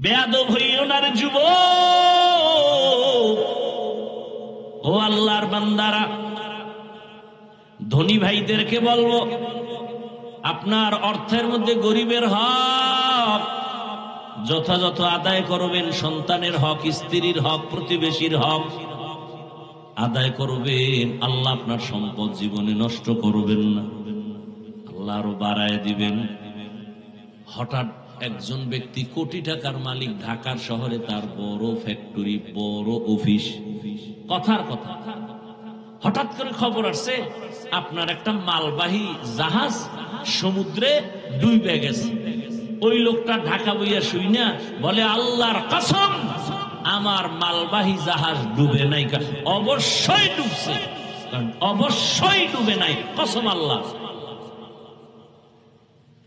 বেয়াদব হইও না রে যুবক। ও আল্লাহর বান্দারা, ধনী ভাইদেরকে বলবো, আপনার অর্থের মধ্যে গরিবের হক যথাযথ আদায় করবেন। সন্তানের হক, স্ত্রীর হক, প্রতিবেশীর হক আদায় করবেন। আল্লাহ আপনার সম্পদ জীবনে নষ্ট করবেন না, আল্লাহ আরো বাড়ায় দিবেন। হঠাৎ একজন ব্যক্তি কোটি টাকার মালিক, ঢাকার শহরে তার বড় ফ্যাক্টরি, বড় অফিস, কথার কথা, হঠাৎ করে খবর আসছে আপনার একটা মালবাহী জাহাজ সমুদ্রে ডুবে গেছে। ওই লোকটা ঢাকা বইয়া শুই না বলে, আল্লাহর কসম আমার মালবাহী জাহাজ ডুবে নাই। অবশ্যই ডুবছে, অবশ্যই ডুবে নাই, কসম আল্লাহ।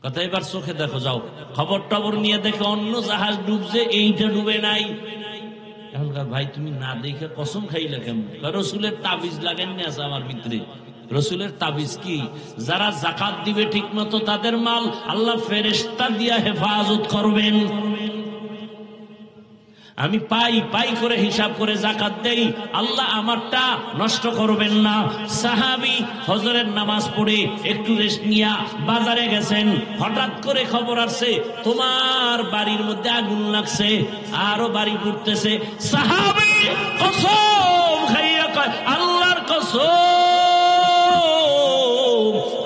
কথা এবার চোখে দেখো, যাও খবর টবর নিয়ে দেখো অন্য জাহাজ ডুবছে, এইটা ডুবে নাই। এখনকার ভাই তুমি না দেখে কসম খাইলে কেমন? রসুলের তাবিজ লাগেন না আছে আমার ভিতরে। রসুলের তাবিজ কি? যারা যাকাত দিবে ঠিক মতো তাদের মাল আল্লাহ ফেরেশতা দিয়া হেফাজত করবেন। আমি পাই পাই করে হিসাব করে যাকাত দেই, আল্লাহ আমারটা নষ্ট করবেন না। সাহাবী ফজরের নামাজ পড়ে একটু রেস্ট নিয়া বাজারে গেছেন, হঠাৎ করে খবর আসছে তোমার বাড়ির মধ্যে আগুন লাগছে, আরো বাড়ি পুড়তেছে। সাহাবী কসম খাইয়া কয়, আল্লাহর কসম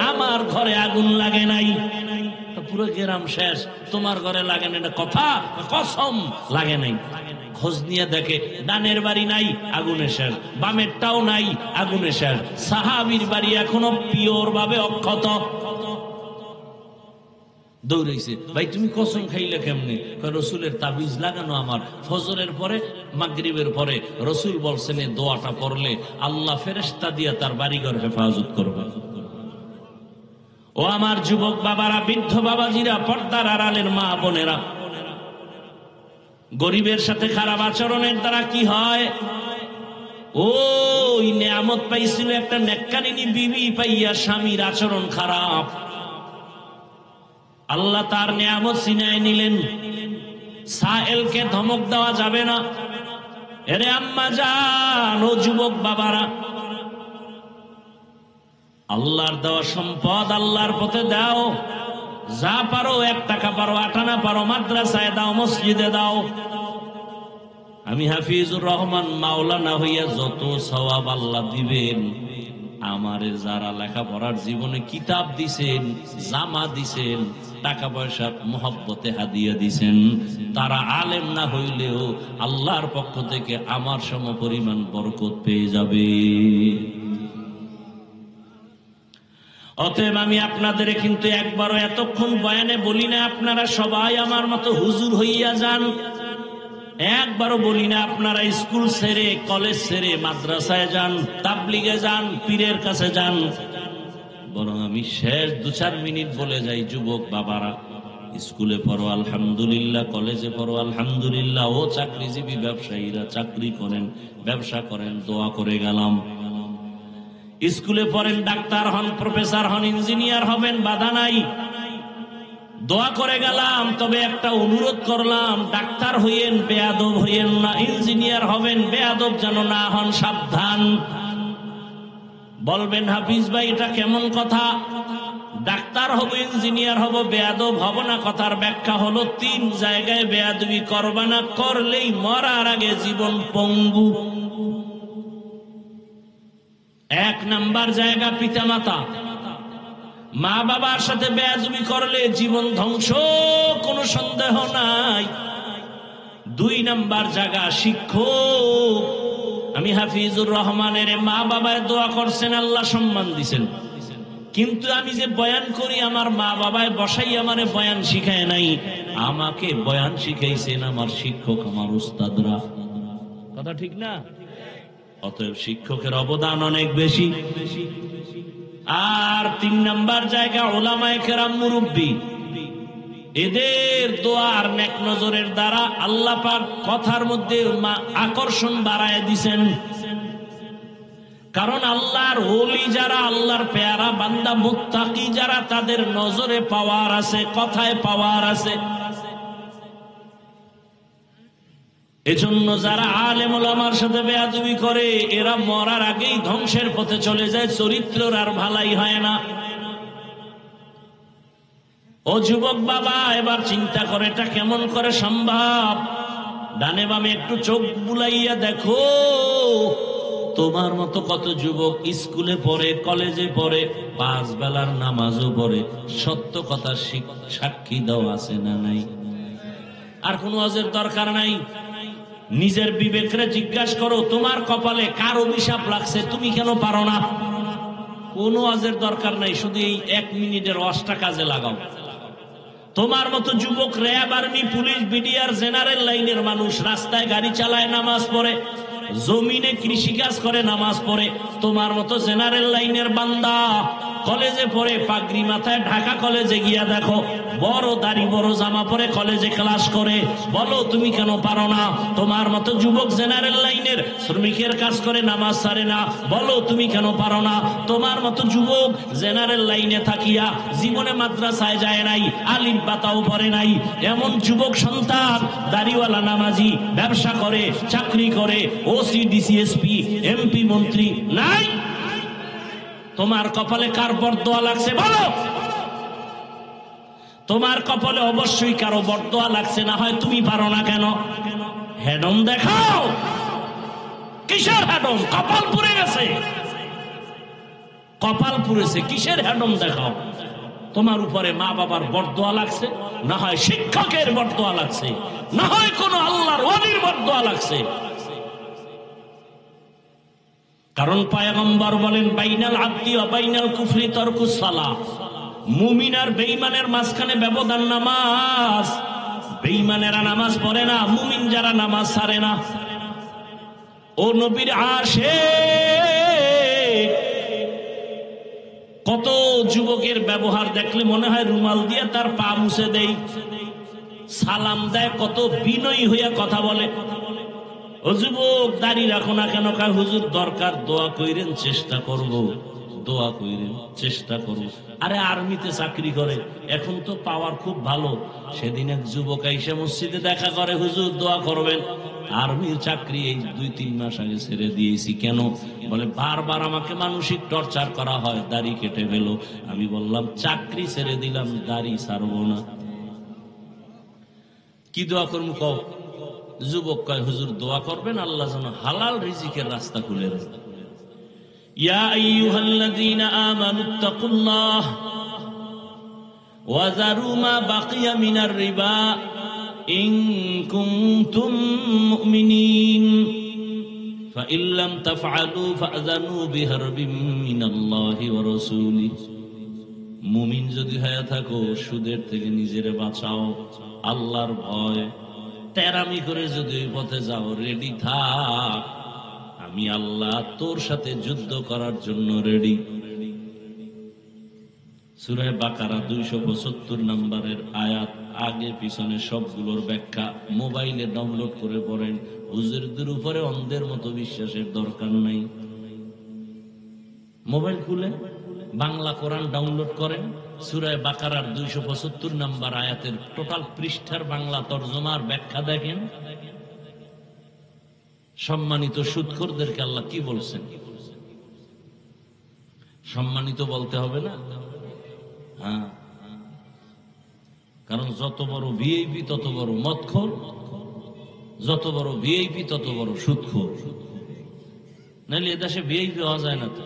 আমার ঘরে আগুন লাগে নাই। পুরো গ্রাম শেষ, তোমার ঘরে লাগে না, কথা কসম লাগে নাই। খোঁজ নিয়ে দেখে ডানের বাড়ি নাই, আগুনে শেষ, বামেরটাও নাই, আগুনে শেষ। সাহাবীর বাড়ি এখনো পিওর ভাবে অক্ষত। দৌড়াইছে, ভাই তুমি কসম খাইলে কেমনে? রসুলের তাবিজ লাগানো আমার। ফজরের পরে মাগরিবের পরে রসুল বলছেন এই দোয়াটা পড়লে আল্লাহ ফেরেশতা দিয়ে তার বাড়িঘর হেফাজত করবে। ও আমার যুবক বাবারা, বৃদ্ধ বাবাজিরা, পর্দার আড়ালের মা বোনেরা, গরিবের সাথে খারাপ আচরণের দ্বারা কি হয়? ওই নেয়ামত পাইছিল একটা নেককারিনী বিবি, পাইয়া স্বামীর আচরণ খারাপ, আল্লাহ তার নেয়ামত ছিনায় নিলেন। সায়েলকে ধমক দেওয়া যাবে না। এরে আম্মা জান, ও যুবক বাবারা, আল্লাহর দেওয়া সম্পদ আল্লাহর পথে দাও। যা পারো, 1 টাকা পারো, 8 আনা পারো, মাদ্রাসায় দাও, মসজিদে দাও। আমি হাফিজুর রহমান মাওলানা হইয়া যত সওয়াব আল্লাহ দিবেন, আমারে যারা লেখাপড়ার জীবনে কিতাব দিছেন, জামা দিছেন, টাকা পয়সা মোহব্বতে হাদিয়া দিছেন, তারা আলেম না হইলেও আল্লাহর পক্ষ থেকে আমার সমপরিমাণ বরকত পেয়ে যাবে। অতএব আমি আপনাদের কিন্তু একবারও এতক্ষণ বয়ানে বলি না আপনারা সবাই আমার মতো হুজুর হইয়া যান। একবারও বলি না আপনারা স্কুল ছেড়ে, কলেজ ছেড়ে মাদ্রাসায় যান, তাবলিগে যান, পীরের কাছে যান। বরং আমি শেষ 2-4 মিনিট বলে যাই, যুবক বাবারা, স্কুলে পড়ো আলহামদুলিল্লাহ, কলেজে পড়ো আলহামদুলিল্লাহ, ও চাকরিজীবী ব্যবসায়ীরা চাকরি করেন, ব্যবসা করেন, দোয়া করে গেলাম। স্কুলে পড়েন, ডাক্তার হন, প্রফেসর হন, ইঞ্জিনিয়ার হবেন, বাধা নাই, দোয়া করে গেলাম। তবে একটা অনুরোধ করলাম, ডাক্তার হইয়েন, বেয়াদব হইয়েন না। ইঞ্জিনিয়ার হবেন, বেয়াদব যেন না হন, সাবধান। বলবেন হাফিজ ভাই এটা কেমন কথা? ডাক্তার হব, ইঞ্জিনিয়ার হব, বেয়াদব হব না। কথার ব্যাখ্যা হলো 3 জায়গায় বেয়াদবি করবা না, করলেই মরার আগে জীবন পঙ্গু। 1 নাম্বার জায়গা পিতামাতা, মা বাবার সাথে বেয়াদবি করলে জীবন ধ্বংস, কোনো সন্দেহ নাই। 2 নাম্বার জায়গা শিক্ষক। আমি হাফিজুর রহমানের মা বাবায় দোয়া করছেন, আল্লাহ সম্মান দিছেন, কিন্তু আমি যে বয়ান করি আমার মা বাবায় বসাই আমারে বয়ান শিখায় নাই, আমাকে বয়ান শিখাইছেন আমার শিক্ষক, আমার উস্তাদরা। কথা ঠিক না? অতএব শিক্ষকের অবদান অনেক বেশি। আর 3 নাম্বার জায়গা উলামায়ে কেরাম, মুরব্বী, এদের দোয়া আর নেক নজরের দ্বারা আল্লাহ পাক কথার মধ্যে আকর্ষণ বাড়ায় দিছেন। কারণ আল্লাহর ওলি যারা, আল্লাহর পেয়ারা বান্দা, মুত্তাকি যারা, তাদের নজরে পাওয়ার আছে, কথায় পাওয়ার আছে। এজন্য যারা আলেম ওলামার সাথে বেয়াদবি করে এরা মরার আগেই ধ্বংসের পথে চলে যায়, চরিত্রের আর ভালাই হয় না। ও যুবক বাবা, এবার চিন্তা করে এটা কেমন করে সম্ভব। ডানে বামে একটু চোখ বুলাইয়া দেখো, তোমার মতো কত যুবক স্কুলে পড়ে, কলেজে পড়ে, 5 বেলার নামাজও পড়ে, সত্য কথা সাক্ষী দাও আছে না নাই? আর কোনো ওয়াজের দরকার নাই। নিজের বিবেকরে জিজ্ঞাসা করো, তোমার কপালে কার অভিশাপ লাগছে, তুমি কেন পারো না? কোনো ওয়াজের দরকার নাই, শুধু এই 1 মিনিটের ওয়াজটা কাজে লাগাও। তোমার মতো যুবক RAB, army, police, BDR, general লাইনের মানুষ রাস্তায় গাড়ি চালায়, নামাজ পড়ে, জমিনে কৃষিকাজ করে, নামাজ পড়ে। তোমার মতো জেনারেল লাইনের বান্দা কলেজে পড়ে, পাগড়ি মাথায়, ঢাকা কলেজে গিয়া দেখো, বড় দাড়ি বড় জামা পরে কলেজে ক্লাস করে। বলো তুমি কেন পারো না? তোমার মতো যুবক জেনারেল লাইনের শ্রমিকের কাজ করে, নামাজ ছাড়ে না। বলো তুমি কেন পারো না? তোমার মতো যুবক জেনারেল লাইনে থাকিয়া জীবনে মাদ্রাসায় যায় নাই, আলিম পাতাও পড়ে নাই, এমন যুবক সন্তান দাড়িওয়ালা নামাজি, ব্যবসা করে, চাকরি করে, ওসি, ডিসিএসপি, এমপি, মন্ত্রী নাই। তোমার কপালে কার বরদোয়া লাগছে বলো? তোমার কপালে অবশ্যই কারো বরদোয়া লাগছে, না হয় তুমি পারো না কেন? হেডম দেখাও। কিসের হেডম? কপাল পুড়ে গেছে, কপাল পুড়েছে, কিসের হেডম দেখাও? তোমার উপরে মা বাবার বরদোয়া লাগছে, না হয় শিক্ষকের বরদোয়া লাগছে, না হয় কোনো আল্লাহর ওয়ালির বরদোয়া লাগছে। কারণ পয়গম্বর বলেন, বাইনাল আব্দি ওয়া বাইনাল কুফরি তারকুস সালাহ। মুমিন আর বেঈমানের মাঝখানে ব্যবধান নামাজ। বেঈমানেরা নামাজ পড়ে না, মুমিন যারা নামাজ ছাড়ে না। ও নবীর আশিক, কত যুবকের ব্যবহার দেখলে মনে হয় রুমাল দিয়ে তার পা মুছে দেই, সালাম দেয়, কত বিনয়ী হইয়া কথা বলে। ও যুবক, দাড়ি রাখো না কেন? কার হুজুর দরকার, দোয়া কইরেন, চেষ্টা করব, দোয়া কইরেন, চেষ্টা করব। আরে আর্মিতে চাকরি করে, এখন তো পাওয়ার খুব ভালো। সেদিন এক যুবক আইসা মসজিদে দেখা করে, হুজুর দোয়া করবেন। আর্মির চাকরি এই 2-3 মাস আগে ছেড়ে দিয়েছি। কেন? বলে বারবার আমাকে মানসিক টর্চার করা হয়, দাড়ি কেটে ফেল। আমি বললাম চাকরি ছেড়ে দিলাম, দাড়ি ছাড়বো না। কি দোয়া করবো কও? যুবক কয়, হুজুর দোয়া করবেন আল্লাহ যেন হালাল রিজিকের রাস্তা খুলে দেন। ইয়া আইয়ুহাল্লাযীনা আমানুত্তাকুল্লাহ ওয়া যারু মা বাকিয়া মিনার রিবা ইন কুনতুম মুমিনিন ফাইন লাম তাফআলু ফাযানু বিহারবিম মিনাল্লাহি ওয়া রাসূলিহি। মুমিন যদি হয়ে থাকো, সুদের থেকে নিজেরে বাঁচাও, আল্লাহর ভয়। তেরামি করে যদি ওই পথে যাও, রেডি থাক, আমি আল্লাহ তোর সাথে যুদ্ধ করার জন্য রেডি। সূরা বাকারা 272 নম্বরের আয়াত, আগে পিছনে সবগুলোর ব্যাখ্যা মোবাইলে ডাউনলোড করে পড়েন। হুজুরদের উপরে অন্ধের মতো বিশ্বাসের দরকার নাই। মোবাইল খুলে বাংলা কোরআন ডাউনলোড করেন, সূরা বাকারার 275 নম্বর আয়াতের টোটাল পৃষ্ঠার বাংলা তরজমার ব্যাখ্যা দেখেন। সম্মানিত সুদখোরদেরকে আল্লাহ কি বলছেন? সম্মানিত বলতে হবে না? হ্যাঁ, কারণ যত বড় ভিআইপি তত বড় মদখোর, যত বড় ভিআইপি তত বড় সুদখোর। নাহলে এদেশে ভিআইপি হওয়া যায় না তো।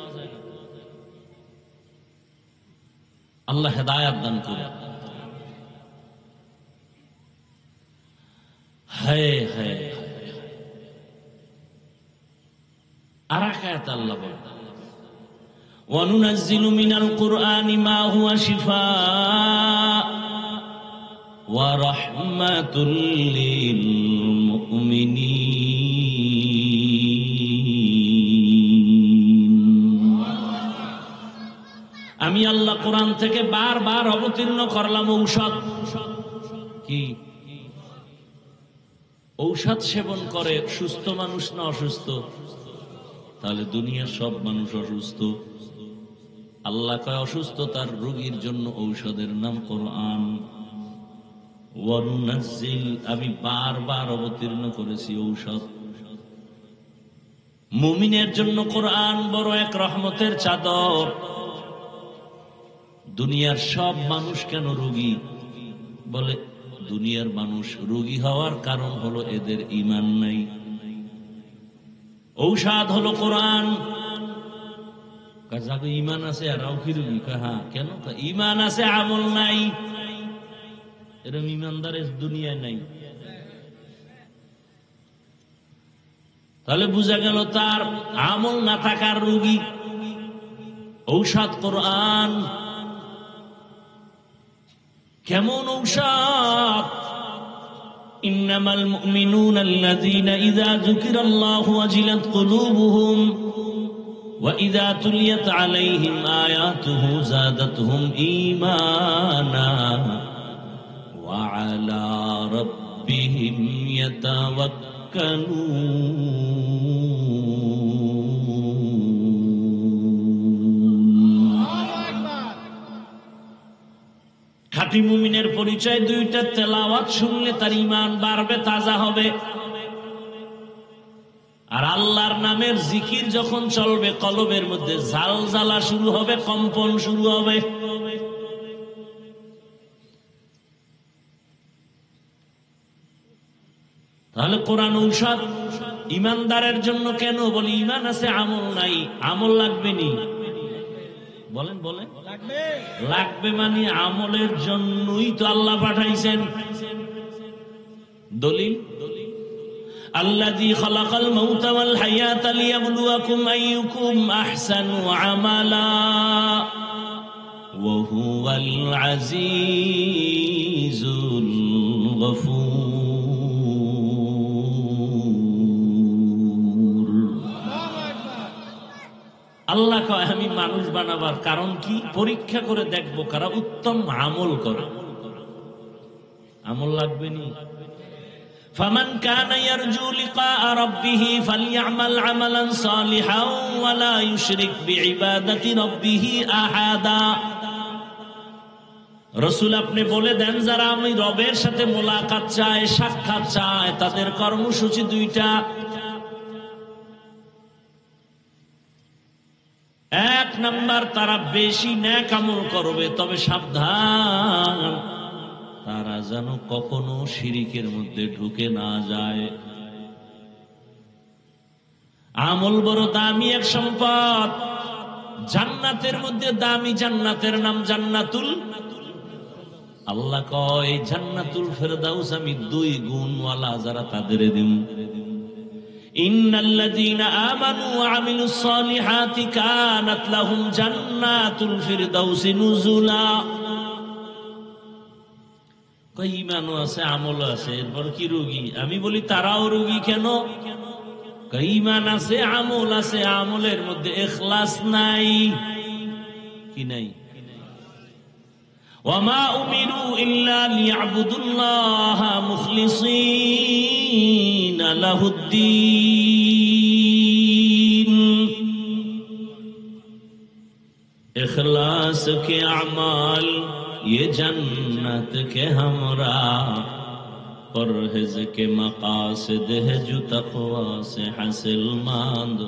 আল্লাহ হেদায়াত দান করে। হায় হায়, আর আয়াত আল্লাহ বলেন, ওয়ানুনাজ্জিলু মিনাল কুরআনি মা হুয়া শিফাء ওয়া রাহমাতুল লিল মুমিনিন। আমি আল্লাহ কোরআন থেকে বারবার অবতীর্ণ করলাম ঔষধ। কি ঔষধ সেবন করে সুস্থ মানুষ না অসুস্থ? তাহলে দুনিয়ার সব মানুষ অসুস্থ। আল্লাহ কয় অসুস্থতার রোগীর জন্য ঔষধের নাম কোরআন। ওয়ানুনাজ্জিল, আমি বারবার অবতীর্ণ করেছি ঔষধ। মুমিনের জন্য কোরআন বড় এক রহমতের চাদর। দুনিয়ার সব মানুষ কেন রোগী? বলে দুনিয়ার মানুষ রোগী হওয়ার কারণ হলো এদের ঈমান নাই। ঔষধ হলো কোরআন। যাকে ঈমান আছে এরাও কি রোগী? হ্যাঁ। কেন? ঈমান আছে, আমল নাই। এরকম ঈমানদারের দুনিয়ায় নাই। তাহলে বোঝা গেল তার আমল না থাকার রোগী। ঔষধ কোরআন। কেমন ঔষধ? ইন্নামাল মুমিনুনা আল্লাযীনা ইযা যুকিরাল্লাহু ওয়াজিলাত কুলুবুহুম ওয়া ইযা তুলিয়াত আলাইহিম আয়াতুহু যাদাতহুম ঈমানা ওয়া আলা রাব্বিহিম ইয়াতাওয়াক্কালুন। খাঁটি মুমিনের পরিচয় দুইটা। তেলাওয়াত শুনলে তার ঈমান বাড়বে, তাজা হবে। আর আল্লাহর নামের জিকির যখন চলবে, কলবের মধ্যে ঝালঝালা শুরু হবে, কম্পন শুরু হবে। তাহলে কোরআন ঔষধ ঈমানদারের জন্য। কেন? বলি ঈমান আছে, আমল নাই। আমল লাগবে নি? বলেন বলেন। লাগবে মানে আমলের জন্যই তো আল্লাহ পাঠাইছেন। দলিল আল্লাযী খালাকাল মাউতা ওয়াল হায়াতা লিয়াবলুয়াকুম আইয়ুকুম আহসানু আমালা ওয়া হুয়াল আজিজুল গফুর। আল্লাহ কয় আমি মানুষ বানাবার কারণ কি? পরীক্ষা করে দেখবো কারা উত্তম আমল করে। আমল লাগবে নি? ফামান কানা ইয়ারজু লিকা রাব্বিহি ফালইআমাল আমালান সালিহান ওয়া লা ইউশরিক বিইবাদাতি রাব্বিহি আহাদা। রাসূল আপনি বলে দেন যারা আমি রবের সাথে মোলাকাত চায়, সাক্ষাৎ চায়, তাদের কর্মসূচি দুইটা। এক নাম্বার, তারা বেশি নেক আমল করবে, তবে সাবধান তারা যেন কখনো শিরিকের মধ্যে ঢুকে না যায়। আমল বড় দামি এক সম্পদ। জান্নাতের মধ্যে দামি জান্নাতের নাম জান্নাতুল। আল্লাহ কয় জান্নাতুল ফেরদাউস আমি 2 গুণওয়ালা যারা তাদের দিম। ইন্নাল্লাযীনা আমানু ওয়া আমিলুস সালিহাতি কানাত লাহুম জান্নাতুল ফিরদাউসি নুজুলা। কই ঈমানও আছে, আমলও আছে, এরপর কি রোগী? আমি বলি তারাও রোগী কেন? কই ঈমান আছে, আমল আছে, আমলের মধ্যে ইখলাস নাই। কি নাই? ওয়ামা উমিরু ইল্লা লিয়াবুদুল্লাহা মুখলিসিনা লাহুদ্দীন। इखलास के अमाल ये जन्नत के हमरा, परहेज के मकासद है जो तक़वा से हासिल मांद।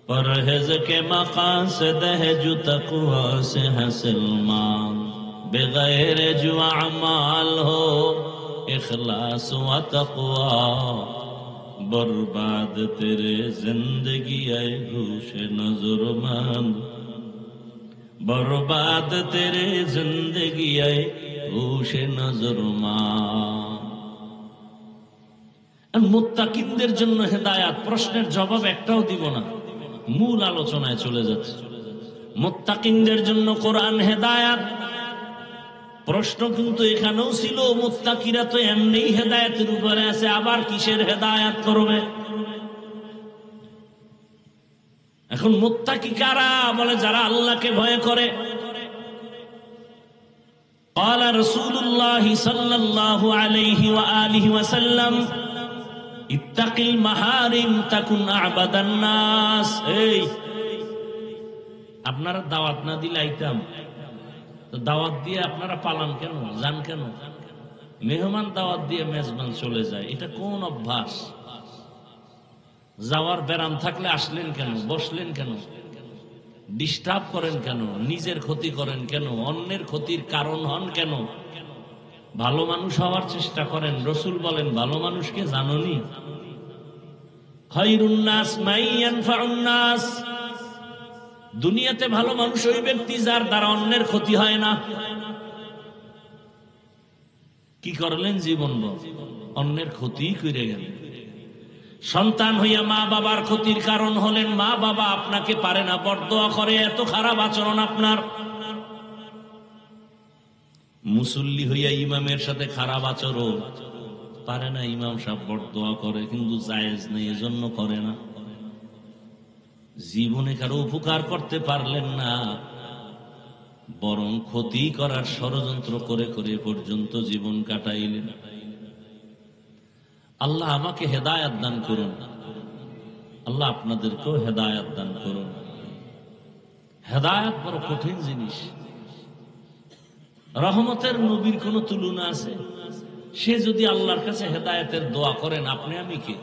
परहेज के मकासद है जो तक़वा से हासिल मांद। बगैर जो अमाल हो इखलास व तक़वा, बर्बाद तेरे जिंदगी आए होश नजर मंद। बर्बाद तेरे जिंदगी आए होश नजर मंद। মুত্তাকিনদের জন্য হেদায়াত। প্রশ্নের জবাব একটাও দিব না, মূল আলোচনায় চলে যাচ্ছে। মুত্তাকিনদের জন্য কোরআন হেদায়াত। প্রশ্ন কিন্তু এখানেও ছিল, মুত্তাকিরা তো এমনিই হেদায়েতের উপরে আছে, আবার কিসের হেদায়াত করবে? এখন মুত্তাকি কারা? বলে যারা আল্লাহকে ভয় করে। قال رسول الله صلى الله عليه وآله وسلم اتق المحارم تكن أعبد الناس। এই আপনারা দাওয়াত না দিলে আইতাম, তো দাওয়াত দিয়ে আপনারা পালান কেন, যান কেন? মেহমান দাওয়াত দিয়ে মেজবান চলে যায়, এটা কোন অভ্যাস? যাওয়ার ব্যারাম থাকলে আসলেন কেন, বসলেন কেন, ডিস্টার্ব করেন কেন, নিজের ক্ষতি করেন কেন, অন্যের ক্ষতির কারণ হন কেন? ভালো মানুষ হওয়ার চেষ্টা করেন। রসুল বলেন, ভালো মানুষকে জাননি? খায়রুন নাস মান ইয়ানফাউন নাস, দুনিয়াতে ভালো মানুষ ওই ব্যক্তি যার দ্বারা অন্যের ক্ষতি হয় না। কি করলেন জীবন? অন্যের ক্ষতি করে গেলেন। সন্তান হইয়া মা বাবার ক্ষতির কারণ হলেন। মা বাবা আপনাকে পারে না, বরদোয়া করে, এত খারাপ আচরণ আপনার। মুসল্লি হইয়া ইমামের সাথে খারাপ আচরণ, পারে না, ইমাম সাহেব বরদোয়া করে, কিন্তু জায়েজ নেই, এজন্য করে না। জীবনে কারো উপকার করতে পারলেন না, বরং ক্ষতি করার ষড়যন্ত্র করে করে পর্যন্ত জীবন কাটাইলেন। আল্লাহ আমাকে হেদায়েত দান করুন, আল্লাহ আপনাদেরকেও হেদায়েত দান করুন। হেদায়েত বড় কঠিন জিনিস। রহমতের নবীর কোন তুলনা আছে? সে যদি আল্লাহর কাছে হেদায়েতের দোয়া করেন, আপনি আমি কে?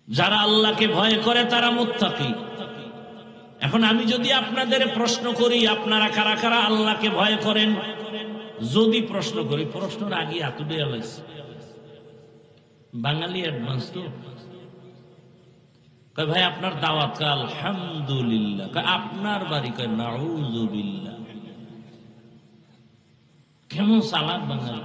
যারা আল্লাহকে ভয় করে তারা মুত্তাকি। এখন আমি যদি আপনাদের প্রশ্ন করি, আপনারা কারা কারা আল্লাহকে ভয় করেন? যদি প্রশ্ন করি, প্রশ্নের আগে এতটাই আলাইছে, বাঙালি অ্যাডভান্স তো। কয় ভাই আপনার দাওয়াত? কয় আলহামদুলিল্লাহ। কয় আপনার বাড়ি? কয় নাউযুবিল্লাহ। কেমন চালাক বাঙালি!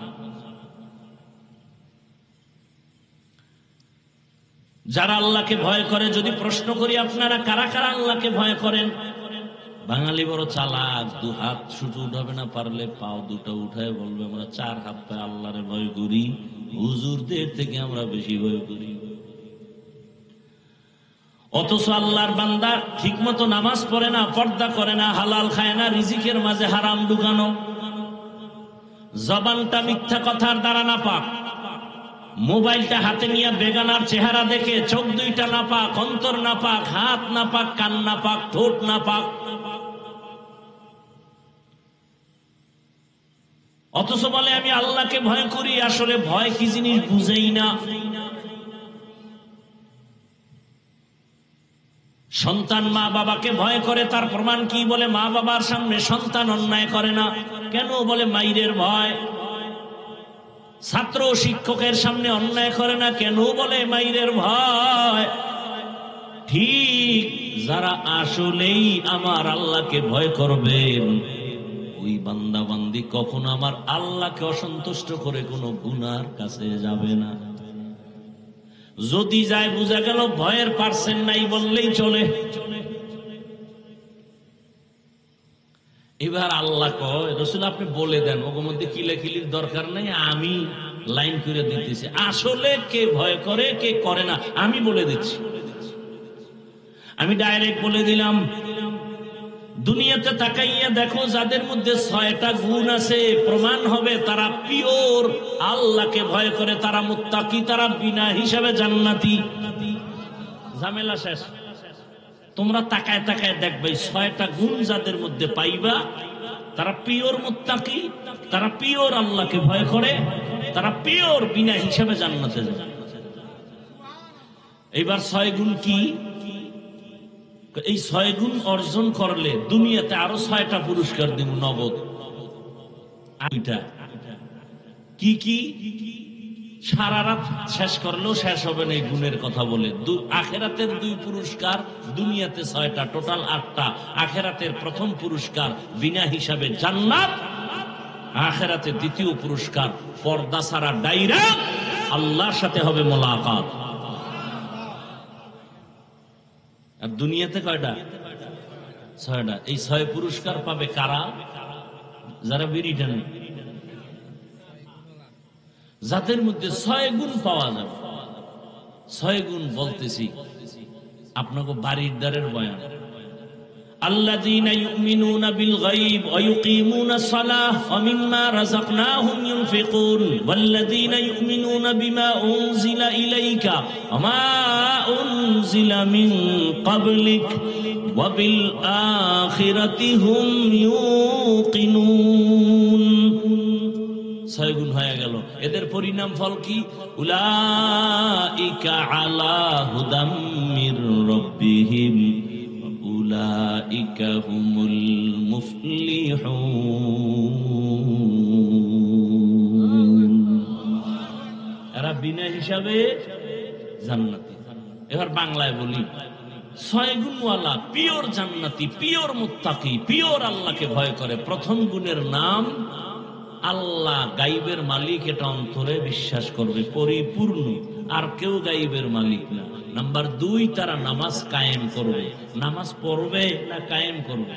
যারা আল্লাহকে ভয় করে, যদি প্রশ্ন করি আপনারা কারা কারা আল্লাহকে ভয় করেন, বাঙালি বড় চালাক। দু হাত শুধু উঠাবে না, পারলে পাও দুটো উঠায় বলবে আমরা 4 হাত পায়ে আল্লাহরে ভয় করি, হুজুরদের থেকে আমরা বেশি ভয় করি। অথচ আল্লাহর বান্দা ঠিক মতো নামাজ পড়ে না, পর্দা করে না, হালাল খায় না, রিজিকের মাঝে হারাম ঢুকানো, জবানটা মিথ্যা কথার দ্বারা নাপাক, মোবাইলটা হাতে নিয়ে বেগানার চেহারা দেখে চোখ দুইটা নাপাক, অন্তর নাপাক, হাত নাপাক, কান নাপাক, ঠোঁট নাপাক। অথচ বলে আমি আল্লাহকে ভয় করি। আসলে ভয় কি জিনিস বুঝেই না। সন্তান মা বাবাকে ভয় করে, তার প্রমাণ কি? বলে মা বাবার সামনে সন্তান অন্যায় করে না। কেন? বলে মাইরের ভয়। ছাত্র শিক্ষকের সামনে অন্যায় করে না, কেন? বলে মাইরের ভয়। ঠিক যারা আসলেই আমার আল্লাহকে ভয় করবেন, ওই বান্দা বান্দি কখনো আমার আল্লাহকে অসন্তুষ্ট করে কোনো গুনার কাছে যাবে না। যদি যায়, বোঝা গেল ভয়ের পার্সেন্ট নাই বললেই চলে। এবার আল্লাহ কয়, রসুল আপনি বলে দেন, ওর মধ্যে কিলাকিলির দরকার নেই, আমি লাইন করে দিতেছি। আসলে কে ভয় করে কে করে না আমি বলে দিচ্ছি। আমি ডাইরেক্ট বলে দিলাম, দুনিয়াতে তাকাইয়া দেখো, যাদের মধ্যে 6টা গুণ আছে, প্রমাণ হবে তারা পিওর আল্লাহকে ভয় করে, তারা মুত্তাকি, তারা বিনা হিসাবে জান্নাতি। ঝামেলা শেষ। তোমরা তাকায় তাকায় দেখবে 6টা গুণ যাদের মধ্যে পাইবা, তারা পিওর মুত্তাকি, তারা পিওর আল্লাহকে ভয় করে, তারা পিওর বিনা হিসাবে জান্নাতে যাবে। এবার 6 গুণ কি? এই 6 গুণ অর্জন করলে দুনিয়াতে আরো 6টা পুরস্কার দিব, নগদ। কি কি? সারা রাত শেষ করলেও শেষ হবে না এই গুণের কথা বলে। আখেরাতের 2 পুরস্কার, দুনিয়াতে 6টা, টোটাল 8টা। আখেরাতের প্রথম পুরস্কার বিনা হিসাবে জান্নাত, আখেরাতে দ্বিতীয় পুরস্কার পর্দা ছাড়া ডাইরেক্ট আল্লাহর সাথে হবে মোলাকাত। আর দুনিয়াতে কয়টা? 6টা। এই 6 পুরস্কার পাবে কারা? যারা বিড়ি টানে, যাদের মধ্যে 6 গুণ পাওয়া যাবে। 6 গুণ বলতেছি আপনাকে বাড়ির দ্বারের বয়ান। আল্লাযীনা ইউমিনুনা বিল গায়ব ওয়া ইউকিমুনাস সালাহ ওয়া মিম্মা রাযাকনাহুম ইউনফিকুন ওয়াল্লাযীনা ইউমিনুনা বিমা উনজিলা ইলাইকা ওয়া মা উনজিলা মিন ক্বাবলিক ওয়া বিল আখিরাতি হুম ইউকিনুন। 6 গুণ হয়ে গেল। এদের পরিণাম ফল কি? উলাইকা আলা হুদাম মির রাব্বিহিম উলাইকা হুমুল মুফলিহুন। এরা বিনা হিসাবে জান্নাতি। এবার বাংলায় বলি, 6 গুণওয়ালা পিওর জান্নাতি, পিওর মুত্তাকি, পিওর আল্লাহকে ভয় করে। প্রথম গুণের নাম আল্লাহ গাইবের মালিক, এটা অন্তরে বিশ্বাস করবে পরিপূর্ণ, আর কেউ গাইবের মালিক না। নাম্বার 2, তারা নামাজ কায়েম করবে। নামাজ পড়বে না কায়েম করবে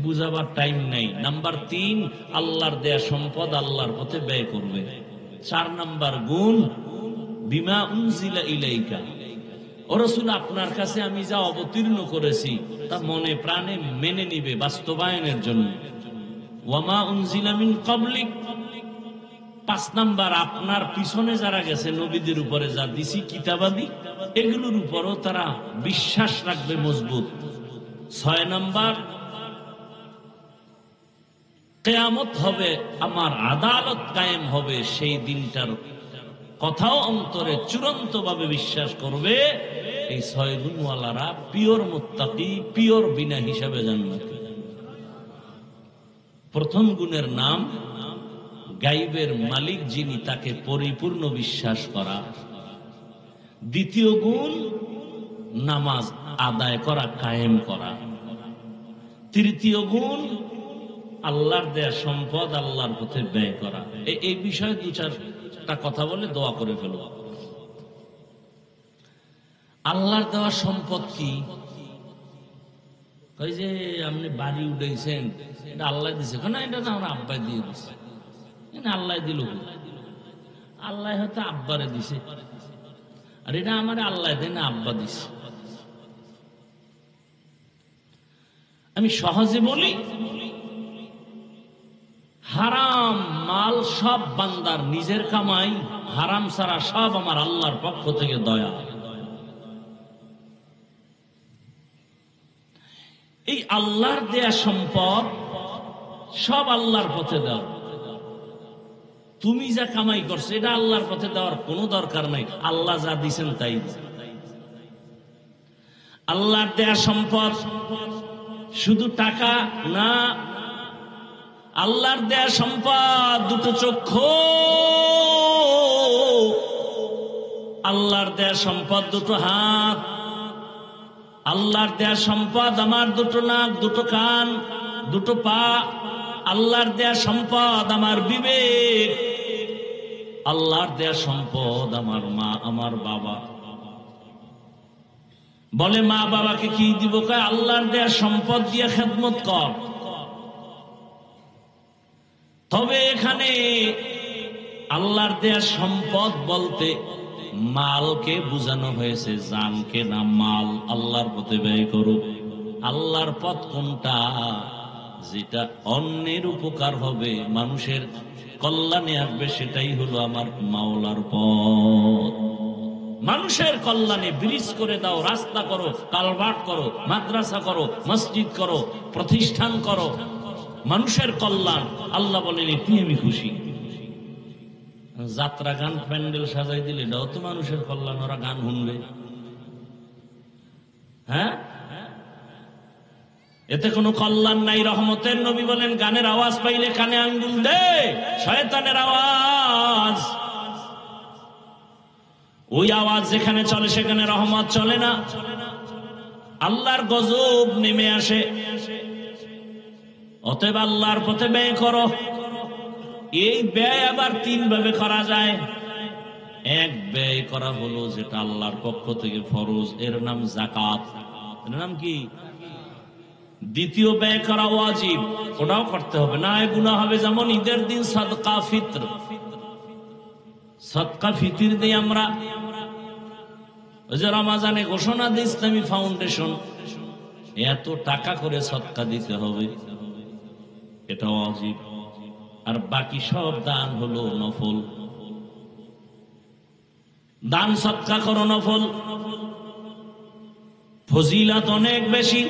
বুঝাবার টাইম নাই। নাম্বার 3, আল্লাহর দেয়া সম্পদ আল্লাহর পথে ব্যয় করবে। 4 নাম্বার গুণ বিমা উনজিলা ইলাইকা, ও রাসূল আপনার কাছে আমি যা অবতীর্ণ করেছি তা মনে প্রাণে মেনে নিবে বাস্তবায়নের জন্য। ওয়ামা উনজিলা মিন ক্বাবলিক, 5 নাম্বার আপনার পিছনে যারা গেছে নবীদের উপরে যা দিছি কিতাবাদি, এগুলোর উপরও তারা বিশ্বাস রাখবে মজবুত। 6 নাম্বার, কিয়ামত হবে, আমার আদালত কায়েম হবে, সেই দিনটার কথাও অন্তরে চূড়ান্ত ভাবে বিশ্বাস করবে। এই 6 গুণওয়ালারা পিওর মুত্তাকি, পিওর বিনা হিসাবে জান্নাতি। প্রথম গুণের নাম গাইবের মালিক যিনি, তাকে পরিপূর্ণ বিশ্বাস করা। দ্বিতীয় গুণ নামাজ আদায় করা, কায়েম করা। তৃতীয় গুণ আল্লাহর দেয়া সম্পদ আল্লাহর পথে ব্যয় করা। এই বিষয়ে 2-4টা কথা বলে দোয়া করে ফেলব। আল্লাহর দেওয়া সম্পদ কি? কই যে আপনি বাড়ি উঠাইছেন, এটা আল্লাহ দিছে। না, এটা তো আমরা আব্বাই দিয়ে দিছে। আল্লাহ দিল, আল্লাহ হয়তো আব্বারে দিছে, আর এটা আমার আল্লাহ দেয় না, আব্বা দিছে। আমি সহজে বলি, হারাম মাল সব বান্দার নিজের কামাই, হারাম ছাড়া সব আমার আল্লাহর পক্ষ থেকে দয়া। এই আল্লাহর দেয়া সম্পদ সব আল্লাহর পথে দেওয়া। তুমি যা কামাই করছো এটা আল্লাহর পথে দেওয়ার কোনো দরকার নাই, আল্লাহ যা দিছেন তাই। আল্লাহর দেয়া সম্পদ শুধু টাকা না, আল্লাহর দেয়া সম্পদ 2টো চক্ষু, আল্লাহর দেয়া সম্পদ 2টো হাত, আল্লাহর দেয়া সম্পদ আমার 2টো নাক, 2টো কান, 2টো পা, আল্লাহর দেয়া সম্পদ আমার বিবেক, আল্লাহর দেয়া সম্পদ আমার মা, আমার বাবা। বলে মা বাবাকে কি দিব? কয় আল্লাহর দেয়া সম্পদ দিয়ে খেদমত কর। তবে এখানে আল্লাহর দেয়া সম্পদ বলতে মালকে বোঝানো হয়েছে, জানকে না। মাল আল্লাহর পথে ব্যয় করো। আল্লাহর পথ কোনটা? যেটা অন্যের উপকার হবে, মানুষের কল্যাণে আসবে, সেটাই হলো আমার মাওলার পথ। মানুষের কল্যাণে ব্রিজ করে দাও, রাস্তা করো, কালভার্ট করো, মাদ্রাসা করো, মসজিদ করো, প্রতিষ্ঠান করো, মানুষের কল্যাণ। আল্লাহ বলেন এটি আমি খুশি। যাত্রা গান প্যান্ডেল সাজাই দিলে এটাও তো মানুষের কল্যাণ, ওরা গান শুনবে। হ্যাঁ, এতে কোনো কল্যাণ নাই। রহমতের নবী বলেন গানের আওয়াজ পাইলে কানে আঙ্গুল দে, শয়তানের আওয়াজ। ওই আওয়াজ যেখানে চলে সেখানে রহমত চলে না, আল্লাহর গজব নেমে আসে। অতএব আল্লাহর পথে ব্যয় করো। এই ব্যয় আবার 3 ভাবে করা যায়। এক, ব্যয় করা হলো যেটা আল্লাহর পক্ষ থেকে ফরজ, এর নাম যাকাত। এর নাম কি? দ্বিতীয়, ব্যয় করা ওয়াজিব, ওটাও করতে হবে, না গুনাহ হবে। যেমন ঈদের দিন সাদকা ফিতর, সাদকা ফিতর দিই আমরা। ওই যে রমাজানে ঘোষণা দিয়ে ইসলামী ফাউন্ডেশন এত টাকা করে সদকা দিতে হবে, এটা ওয়াজিব। আর বাকি সব দান হলো নফল। দান সদকা করো নফল। ফজিলত অনেক বেশি।